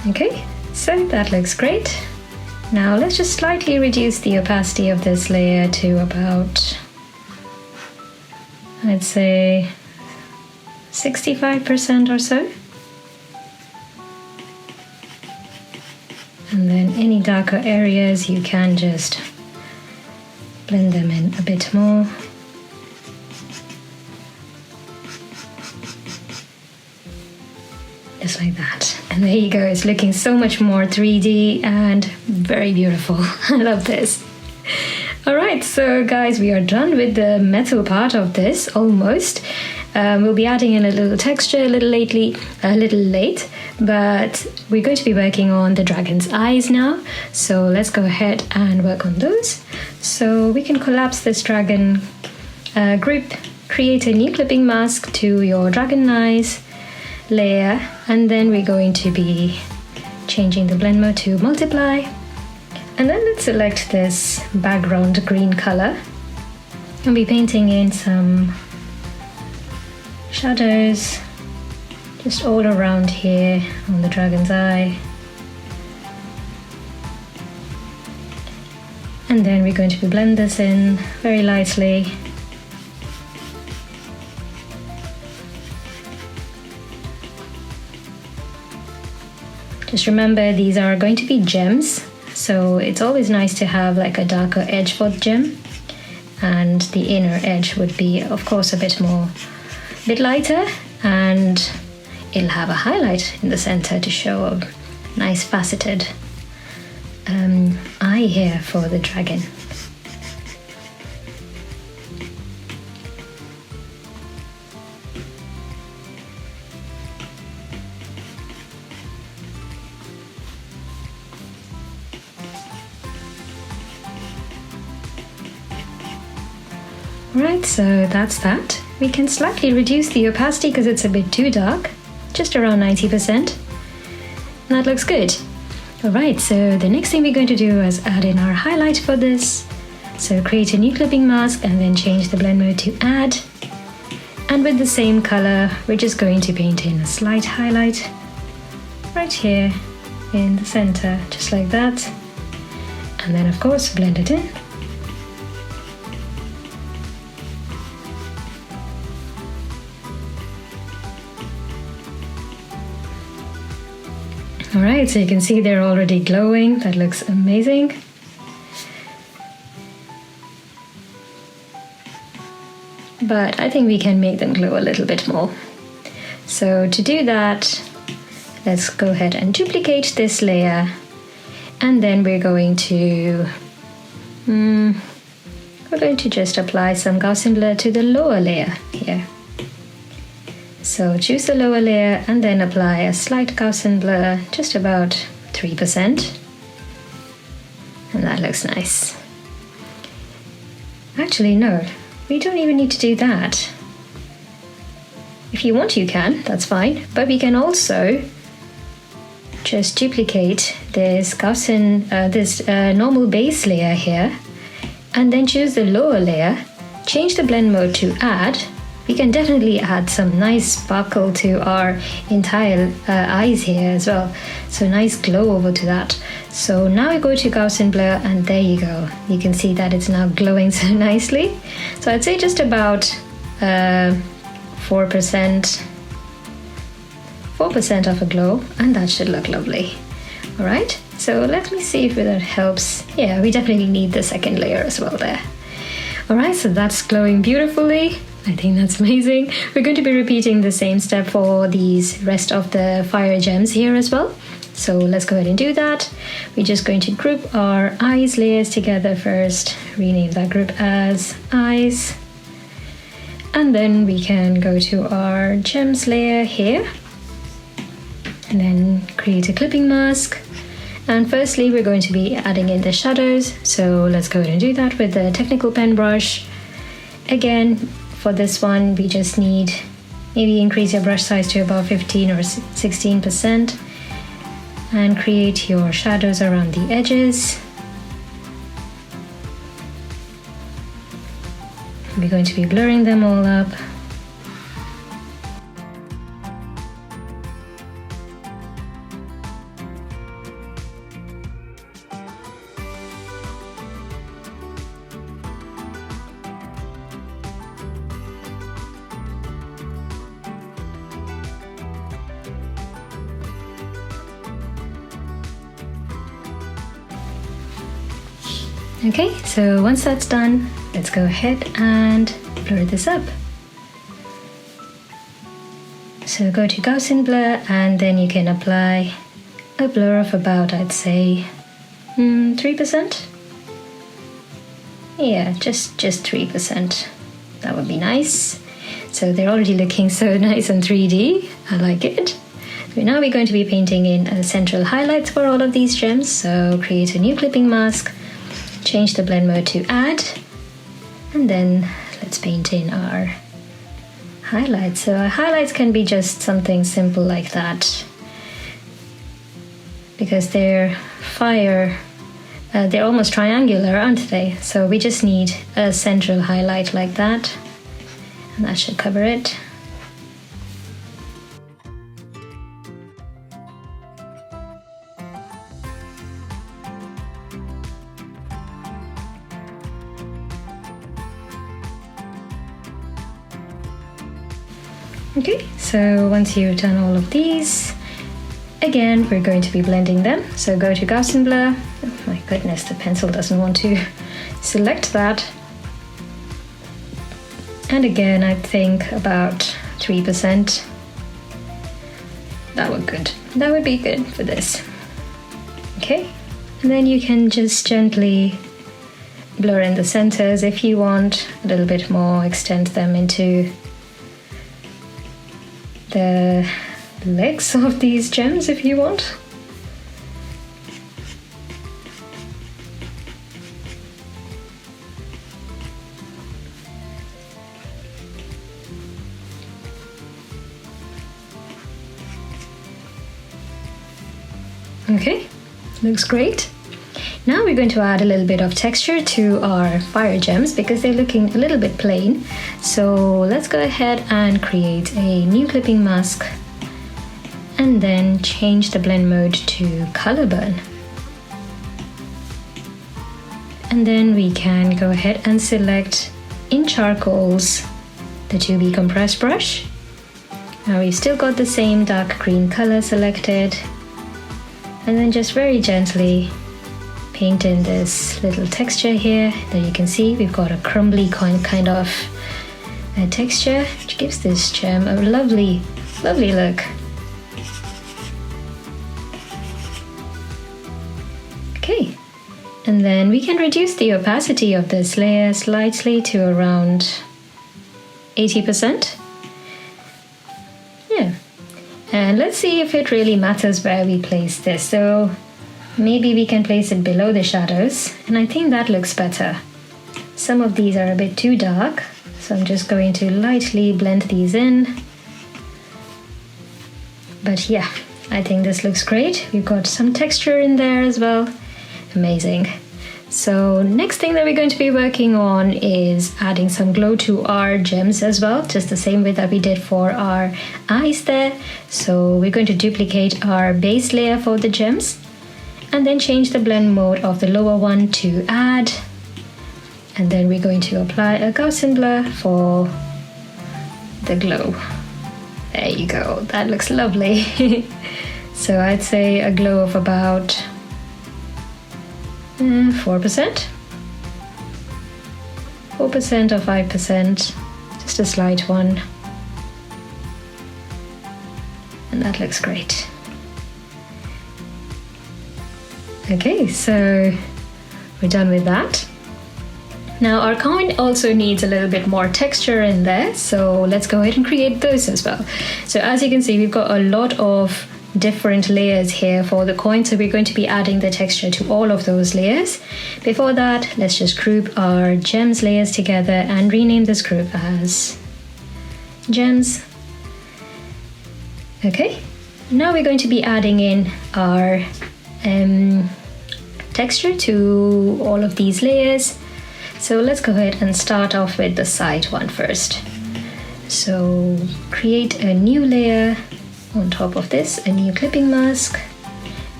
Okay, so that looks great. Now let's just slightly reduce the opacity of this layer to about, I'd say, 65% or so. And then any darker areas you can just blend them in a bit more. Just like that. And there you go, it's looking so much more 3D and very beautiful. I love this. Alright, so guys, we are done with the metal part of this, almost. We'll be adding in a little texture a little late, but we're going to be working on the dragon's eyes now. So let's go ahead and work on those. So we can collapse this dragon group, create a new clipping mask to your dragon eyes layer, and then we're going to be changing the blend mode to multiply, and then let's select this background green color and be painting in some shadows just all around here on the dragon's eye, and then we're going to blend this in very lightly. Just remember, these are going to be gems, so it's always nice to have like a darker edge for the gem, and the inner edge would be, of course, a bit lighter, and it'll have a highlight in the center to show a nice faceted eye here for the dragon. Right, so that's that. We can slightly reduce the opacity because it's a bit too dark, just around 90%. That looks good. Alright, so the next thing we're going to do is add in our highlight for this. So create a new clipping mask and then change the blend mode to add. And with the same color, we're just going to paint in a slight highlight right here in the center, just like that. And then of course, blend it in. Alright, so you can see they're already glowing. That looks amazing. But I think we can make them glow a little bit more. So to do that, let's go ahead and duplicate this layer, and then we're going to just apply some Gaussian blur to the lower layer here. So choose the lower layer and then apply a slight Gaussian blur, just about 3%. And that looks nice. Actually, no, we don't even need to do that. If you want, you can, that's fine. But we can also just duplicate this Gaussian, normal base layer here, and then choose the lower layer, change the blend mode to add. We can definitely add some nice sparkle to our entire eyes here as well. So nice glow over to that. So now we go to Gaussian blur, and there you go. You can see that it's now glowing so nicely. So I'd say just about 4% of a glow, and that should look lovely. All right, so let me see if that helps. Yeah, we definitely need the second layer as well there. All right, so that's glowing beautifully. I think that's amazing. We're going to be repeating the same step for these rest of the fire gems here as well. So let's go ahead and do that. We're just going to group our eyes layers together first. Rename that group as eyes. And then we can go to our gems layer here and then create a clipping mask. And firstly, we're going to be adding in the shadows. So let's go ahead and do that with the technical pen brush. Again, for this one, we just need maybe increase your brush size to about 15 or 16% and create your shadows around the edges. We're going to be blurring them all up. Okay, so once that's done, let's go ahead and blur this up. So go to Gaussian blur and then you can apply a blur of about, I'd say, 3%. Yeah, just 3%. That would be nice. So they're already looking so nice and 3D. I like it. So now we're going to be painting in a central highlights for all of these gems. So create a new clipping mask. Change the blend mode to add, and then let's paint in our highlights. So our highlights can be just something simple like that because they're they're almost triangular, aren't they? So we just need a central highlight like that, and that should cover it. Okay, so once you've done all of these, again, we're going to be blending them. So go to Gaussian blur. Oh my goodness, the pencil doesn't want to select that. And again, I think about 3%. That would good. That would be good for this. Okay, and then you can just gently blur in the centers if you want, a little bit more, extend them into the legs of these gems if you want. Okay, looks great. Now we're going to add a little bit of texture to our fire gems because they're looking a little bit plain. So let's go ahead and create a new clipping mask and then change the blend mode to color burn. And then we can go ahead and select in charcoals the 2B compressed brush. Now we've still got the same dark green color selected, and then just very gently paint in this little texture here. That you can see we've got a crumbly kind of texture, which gives this gem a lovely look. Okay, and then we can reduce the opacity of this layer slightly to around 80%. Yeah, and let's see if it really matters where we place this. So maybe we can place it below the shadows, and I think that looks better. Some of these are a bit too dark, so I'm just going to lightly blend these in. But yeah, I think this looks great. We've got some texture in there as well. Amazing. So next thing that we're going to be working on is adding some glow to our gems as well, just the same way that we did for our eyes there. So we're going to duplicate our base layer for the gems and then change the blend mode of the lower one to add. And then we're going to apply a Gaussian blur for the glow. There you go, that looks lovely. So I'd say a glow of about 4%. 4% or 5%, just a slight one. And that looks great. Okay, so we're done with that. Now our coin also needs a little bit more texture in there, so let's go ahead and create those as well. So as you can see, we've got a lot of different layers here for the coin, so we're going to be adding the texture to all of those layers. Before that, let's just group our gems layers together and rename this group as gems. Okay, now we're going to be adding in our texture to all of these layers. So let's go ahead and start off with the side one first. So create a new layer on top of this, a new clipping mask,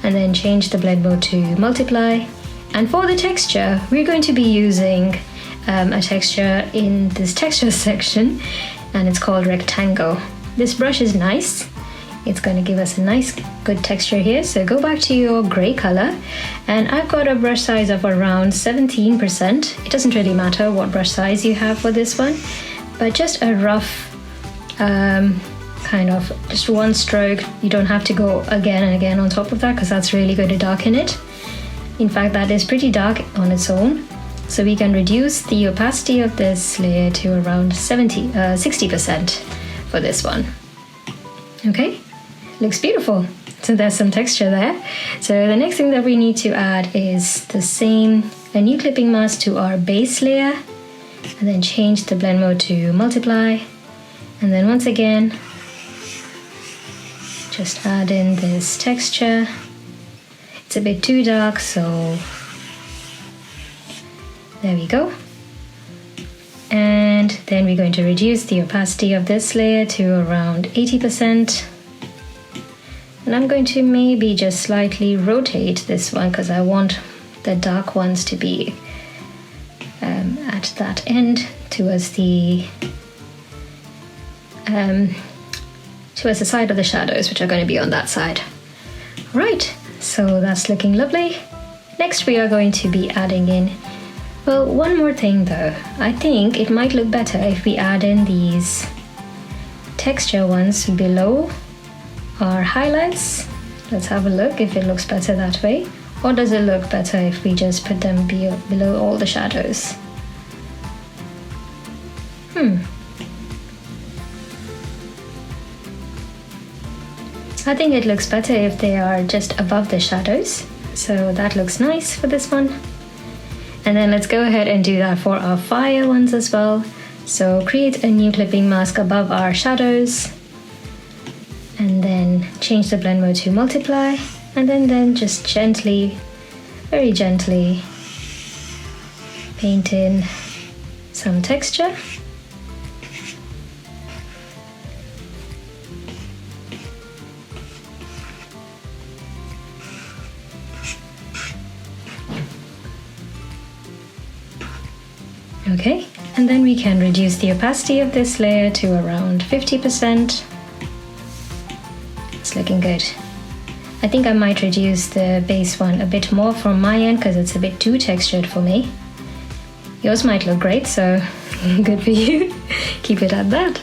and then change the blend mode to multiply. And for the texture, we're going to be using a texture in this texture section, and it's called rectangle. This brush is nice. It's going to give us a nice good texture here. So go back to your gray color, and I've got a brush size of around 17%. It doesn't really matter what brush size you have for this one, but just a rough kind of just one stroke. You don't have to go again and again on top of that, because that's really going to darken it. In fact, that is pretty dark on its own. So we can reduce the opacity of this layer to around 60% for this one. Okay. Looks beautiful. So there's some texture there. So the next thing that we need to add is a new clipping mask to our base layer, and then change the blend mode to multiply. And then once again, just add in this texture. It's a bit too dark, so there we go. And then we're going to reduce the opacity of this layer to around 80%. And I'm going to maybe just slightly rotate this one, because I want the dark ones to be at that end towards the side of the shadows, which are going to be on that side. Right, so that's looking lovely. Next we are going to be adding in, well, one more thing though. I think it might look better if we add in these texture ones below our highlights. Let's have a look if it looks better that way, or does it look better if we just put them below all the shadows? I think it looks better if they are just above the shadows, so that looks nice for this one. And then let's go ahead and do that for our fire ones as well. So create a new clipping mask above our shadows, and then change the blend mode to multiply, and then just gently, very gently paint in some texture. Okay, and then we can reduce the opacity of this layer to around 50%. It's looking good. I think I might reduce the base one a bit more from my end, because it's a bit too textured for me. Yours might look great, so good for you. Keep it at that.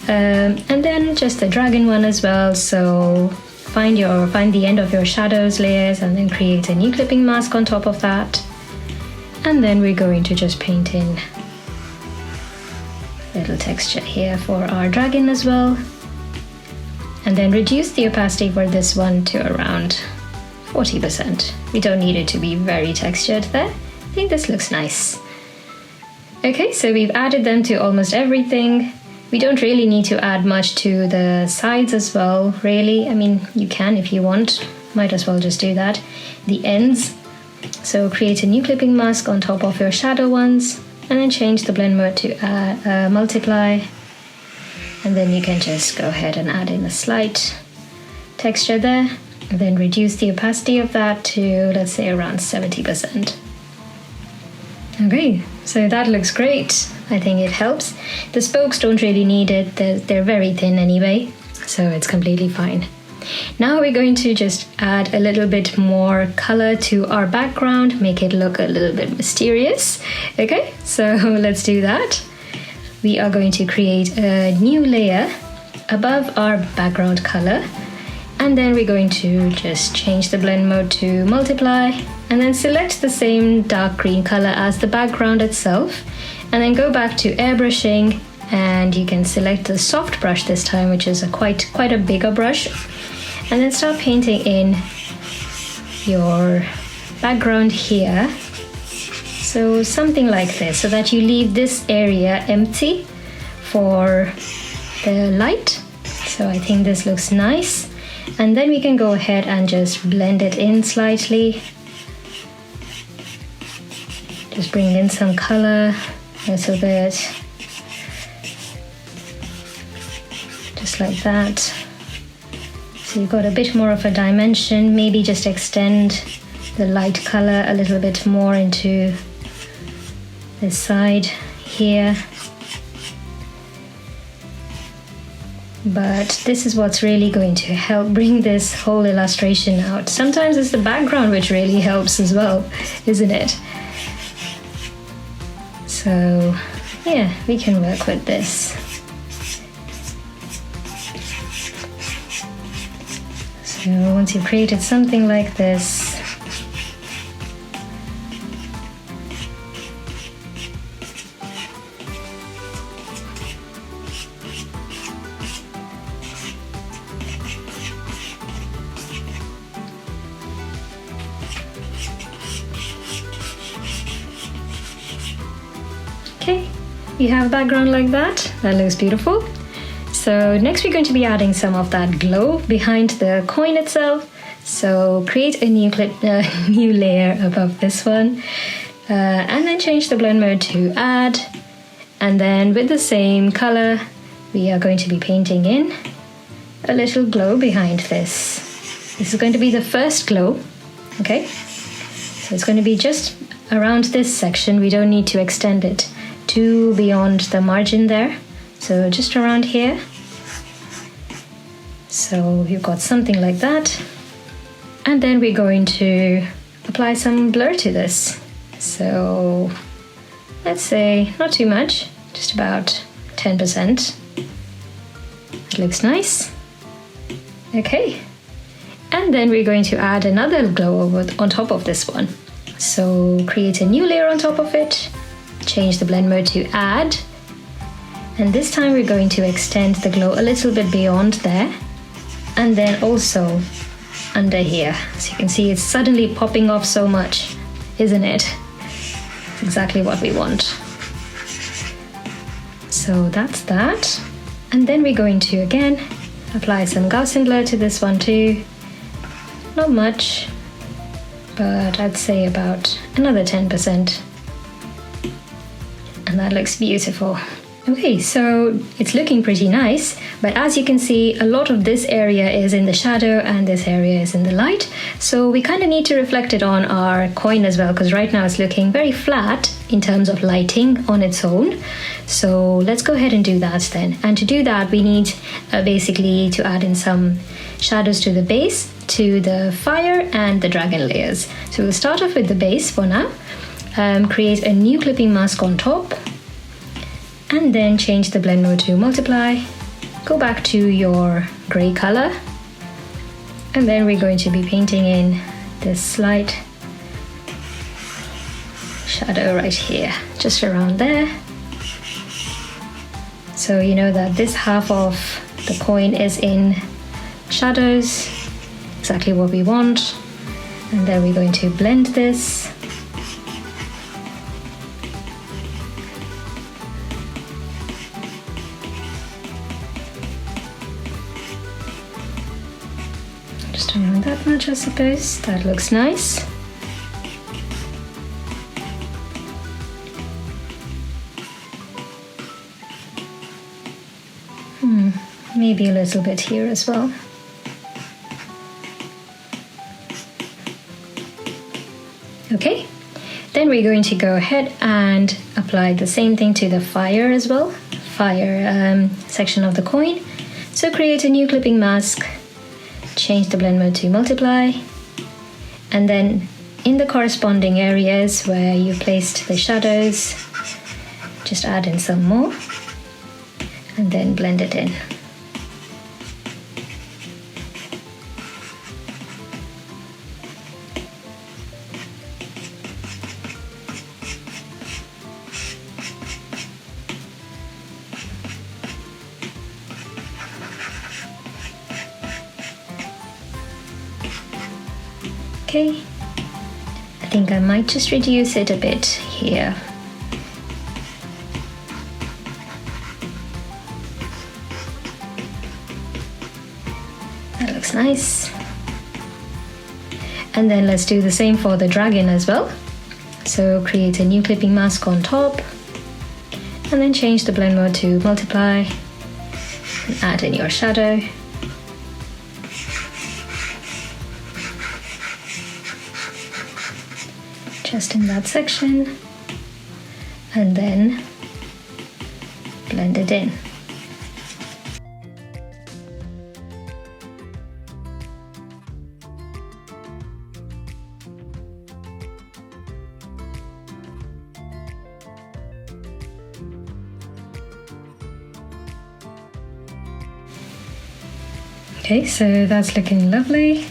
And then just the dragon one as well. So find the end of your shadows layers, and then create a new clipping mask on top of that. And then we're going to just paint in a little texture here for our dragon as well. And then reduce the opacity for this one to around 40%. We don't need it to be very textured there. I think this looks nice. Okay, so we've added them to almost everything. We don't really need to add much to the sides as well, really. I mean, you can if you want. Might as well just do that. The ends. So create a new clipping mask on top of your shadow ones, and then change the blend mode to multiply. And then you can just go ahead and add in a slight texture there, and then reduce the opacity of that to, let's say, around 70%. Okay, so that looks great. I think it helps. The spokes don't really need it. They're very thin anyway, so it's completely fine. Now we're going to just add a little bit more color to our background, make it look a little bit mysterious. Okay, so let's do that. We are going to create a new layer above our background color, And then we're going to just change the blend mode to multiply, and then select the same dark green color as the background itself, and then go back to airbrushing, and you can select the soft brush this time, which is quite a bigger brush, and then start painting in your background here. So something like this, so that you leave this area empty for the light. So I think this looks nice. And then we can go ahead and just blend it in slightly. Just bring in some color a little bit. Just like that. So you've got a bit more of a dimension. Maybe just extend the light color a little bit more into this side here. But this is what's really going to help bring this whole illustration out. Sometimes it's the background which really helps as well, isn't it? So yeah, we can work with this. So once you've created something like this, okay, you have a background like that. That looks beautiful. So next we're going to be adding some of that glow behind the coin itself. So create a new layer above this one, and then change the blend mode to add. And then with the same color, we are going to be painting in a little glow behind this. This is going to be the first glow, okay? So it's going to be just around this section. We don't need to extend it to beyond the margin there. So just around here. So you've got something like that. And then we're going to apply some blur to this. So let's say not too much, just about 10%. It looks nice. Okay. And then we're going to add another glow on top of this one. So create a new layer on top of it, change the blend mode to add, and this time we're going to extend the glow a little bit beyond there, and then also under here. So you can see it's suddenly popping off so much, isn't it? It's exactly what we want. So that's that. And then we're going to again apply some Gaussian blur to this one too. Not much, but I'd say about another 10%. And that looks beautiful. Okay, so it's looking pretty nice, but as you can see, a lot of this area is in the shadow and this area is in the light. So we kind of need to reflect it on our coin as well, because right now it's looking very flat in terms of lighting on its own. So let's go ahead and do that then. And to do that, we need basically to add in some shadows to the base, to the fire and the dragon layers. So we'll start off with the base for now. Create a new clipping mask on top, and then change the blend mode to multiply. Go back to your gray color, and then we're going to be painting in this slight shadow right here, just around there. So you know that this half of the coin is in shadows, exactly what we want. And then we're going to blend this. Just around that much, I suppose. That looks nice. Maybe a little bit here as well. Okay, then we're going to go ahead and apply the same thing to the fire as well, fire section of the coin. So create a new clipping mask, change the blend mode to multiply, and then in the corresponding areas where you placed the shadows, just add in some more and then blend it in. Okay, I think I might just reduce it a bit here. That looks nice. And then let's do the same for the dragon as well. So create a new clipping mask on top, and then change the blend mode to multiply, and add in your shadow. Just in that section, and then blend it in. Okay, so that's looking lovely.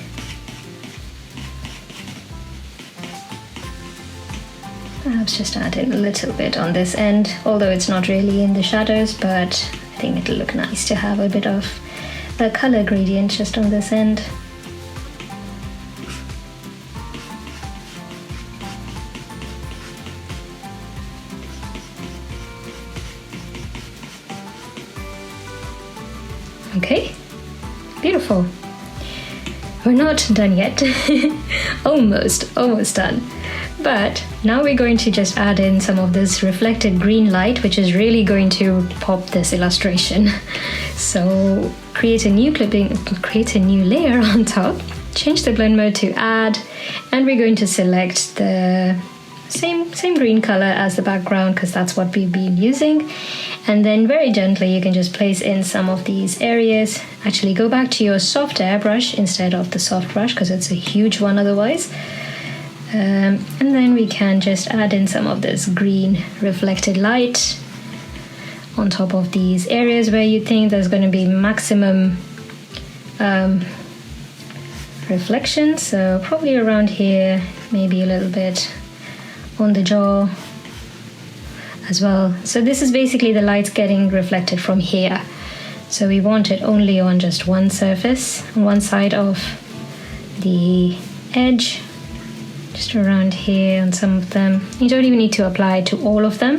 Perhaps just add in a little bit on this end, although it's not really in the shadows, but I think it'll look nice to have a bit of a color gradient just on this end. Okay. Beautiful. We're not done yet. almost done. But now we're going to just add in some of this reflected green light, which is really going to pop this illustration. So create a new layer on top, change the blend mode to add, and we're going to select the same green color as the background because that's what we've been using. And then very gently you can just place in some of these areas. Actually go back to your soft airbrush instead of the soft brush because it's a huge one otherwise. And then we can just add in some of this green reflected light on top of these areas where you think there's going to be maximum reflection. So probably around here, maybe a little bit on the jaw as well. So this is basically the light getting reflected from here. So we want it only on just one surface, on one side of the edge, just around here on some of them. You don't even need to apply it to all of them,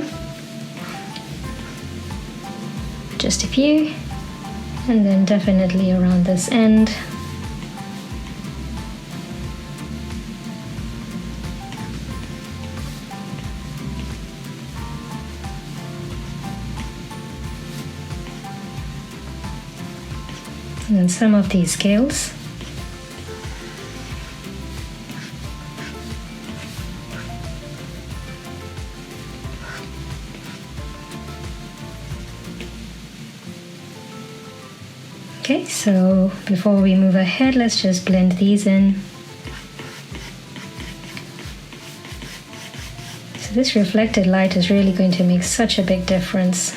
just a few, and then definitely around this end. And then some of these scales. Okay, so before we move ahead, let's just blend these in. So this reflected light is really going to make such a big difference.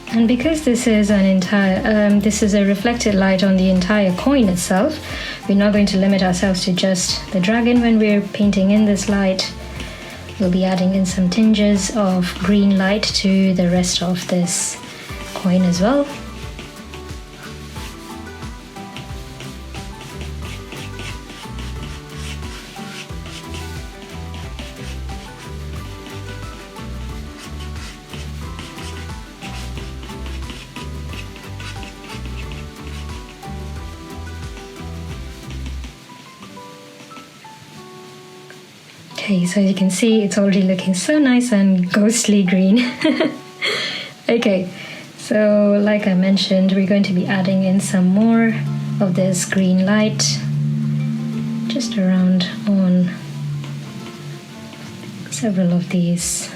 And because this is a reflected light on the entire coin itself, we're not going to limit ourselves to just the dragon when we're painting in this light. We'll be adding in some tinges of green light to the rest of this coin as well. Okay, so you can see it's already looking so nice and ghostly green. Okay, so like I mentioned, we're going to be adding in some more of this green light just around on several of these.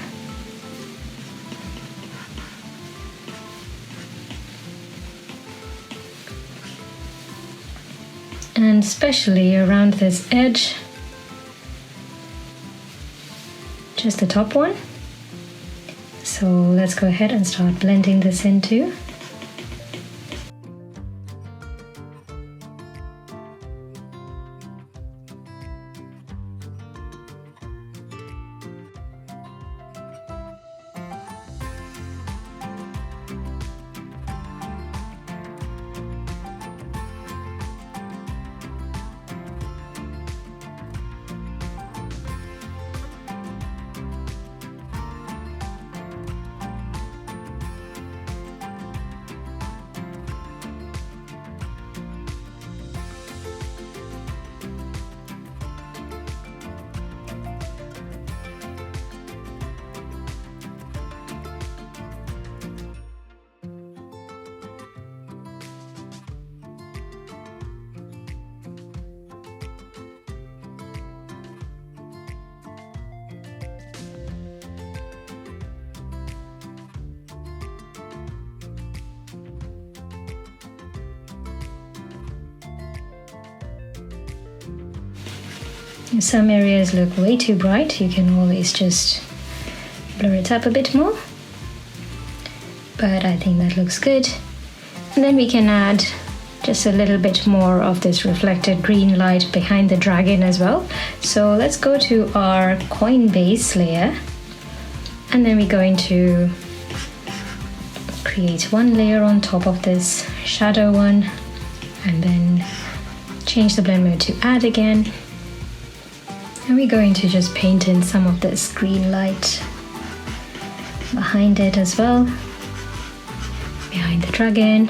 And especially around this edge, just the top one. So let's go ahead and start blending this in too. If some areas look way too bright, you can always just blur it up a bit more. But I think that looks good. And then we can add just a little bit more of this reflected green light behind the dragon as well. So let's go to our coin base layer. And then we're going to create one layer on top of this shadow one. And then change the blend mode to add again. And we're going to just paint in some of this green light behind it as well, behind the dragon.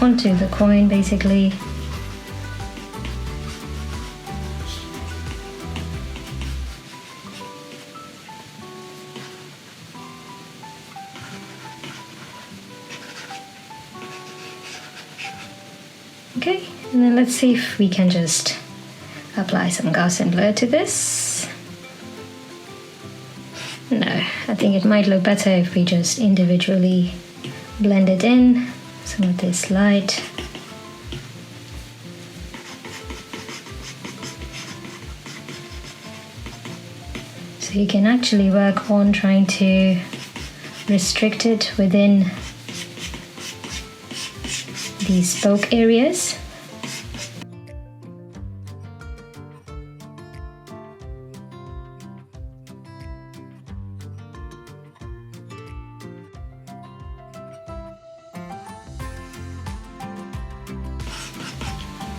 Onto the coin basically. Okay, and then let's see if we can just apply some Gaussian blur to this. No, I think it might look better if we just individually blend it in, some of this light. So you can actually work on trying to restrict it within these spoke areas.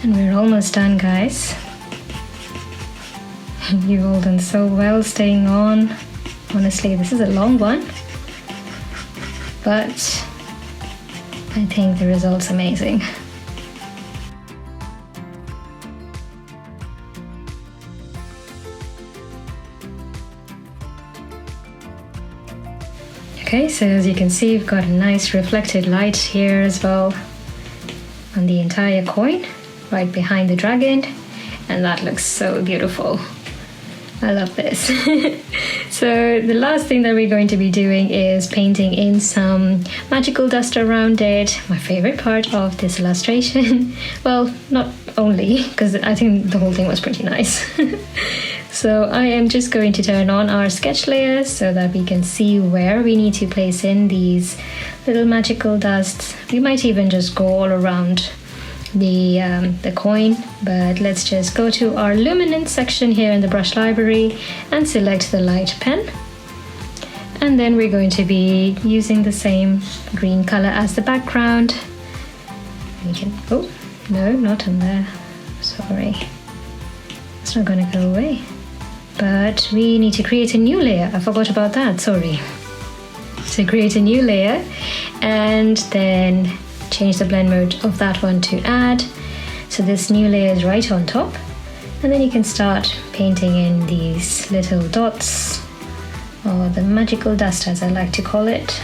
And we're almost done, guys. You've all done so well staying on. Honestly, this is a long one, but I think the result's amazing. Okay, so as you can see, we've got a nice reflected light here as well on the entire coin, right behind the dragon, and that looks so beautiful. I love this. So the last thing that we're going to be doing is painting in some magical dust around it. My favorite part of this illustration. Well, not only, because I think the whole thing was pretty nice. So I am just going to turn on our sketch layers so that we can see where we need to place in these little magical dusts. We might even just go all around the coin, but let's just go to our luminance section here in the brush library and select the light pen, and then we're going to be using the same green color as the background. We can, oh no, not on there, sorry, it's not going to go away, but we need to create a new layer. I forgot about that, sorry. So create a new layer and then change the blend mode of that one to add. So this new layer is right on top, and then you can start painting in these little dots, or the magical dust as I like to call it.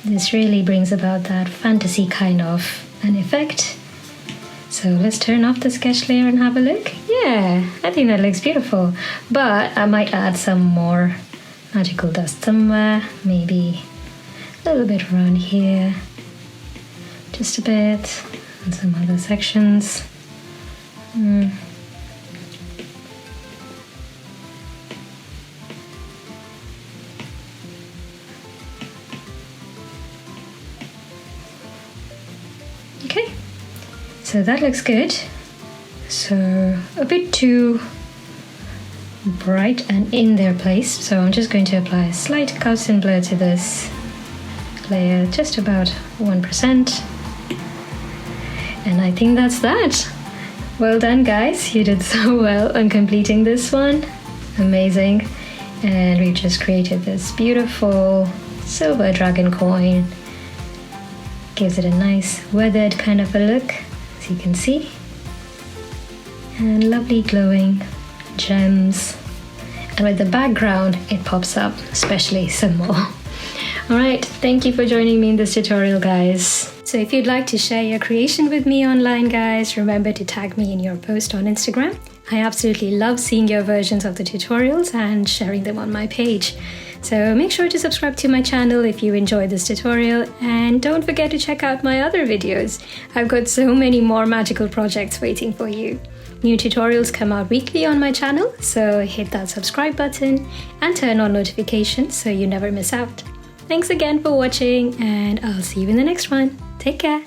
This really brings about that fantasy kind of an effect. So let's turn off the sketch layer and have a look. Yeah, I think that looks beautiful, but I might add some more magical dust somewhere, maybe a little bit around here, just a bit, and some other sections. Okay, so that looks good. So a bit too bright and in their place, so I'm just going to apply a slight Gaussian blur to this layer, just about 1%. And I think that's that. Well done, guys, you did so well on completing this one. Amazing. And we've just created this beautiful silver dragon coin. Gives it a nice weathered kind of a look, as you can see. And lovely glowing gems. And with the background, it pops up especially some more. Alright, thank you for joining me in this tutorial, guys. So if you'd like to share your creation with me online, guys, remember to tag me in your post on Instagram. I absolutely love seeing your versions of the tutorials and sharing them on my page. So make sure to subscribe to my channel if you enjoyed this tutorial, and don't forget to check out my other videos. I've got so many more magical projects waiting for you. New tutorials come out weekly on my channel, so hit that subscribe button and turn on notifications so you never miss out. Thanks again for watching, and I'll see you in the next one. Take care.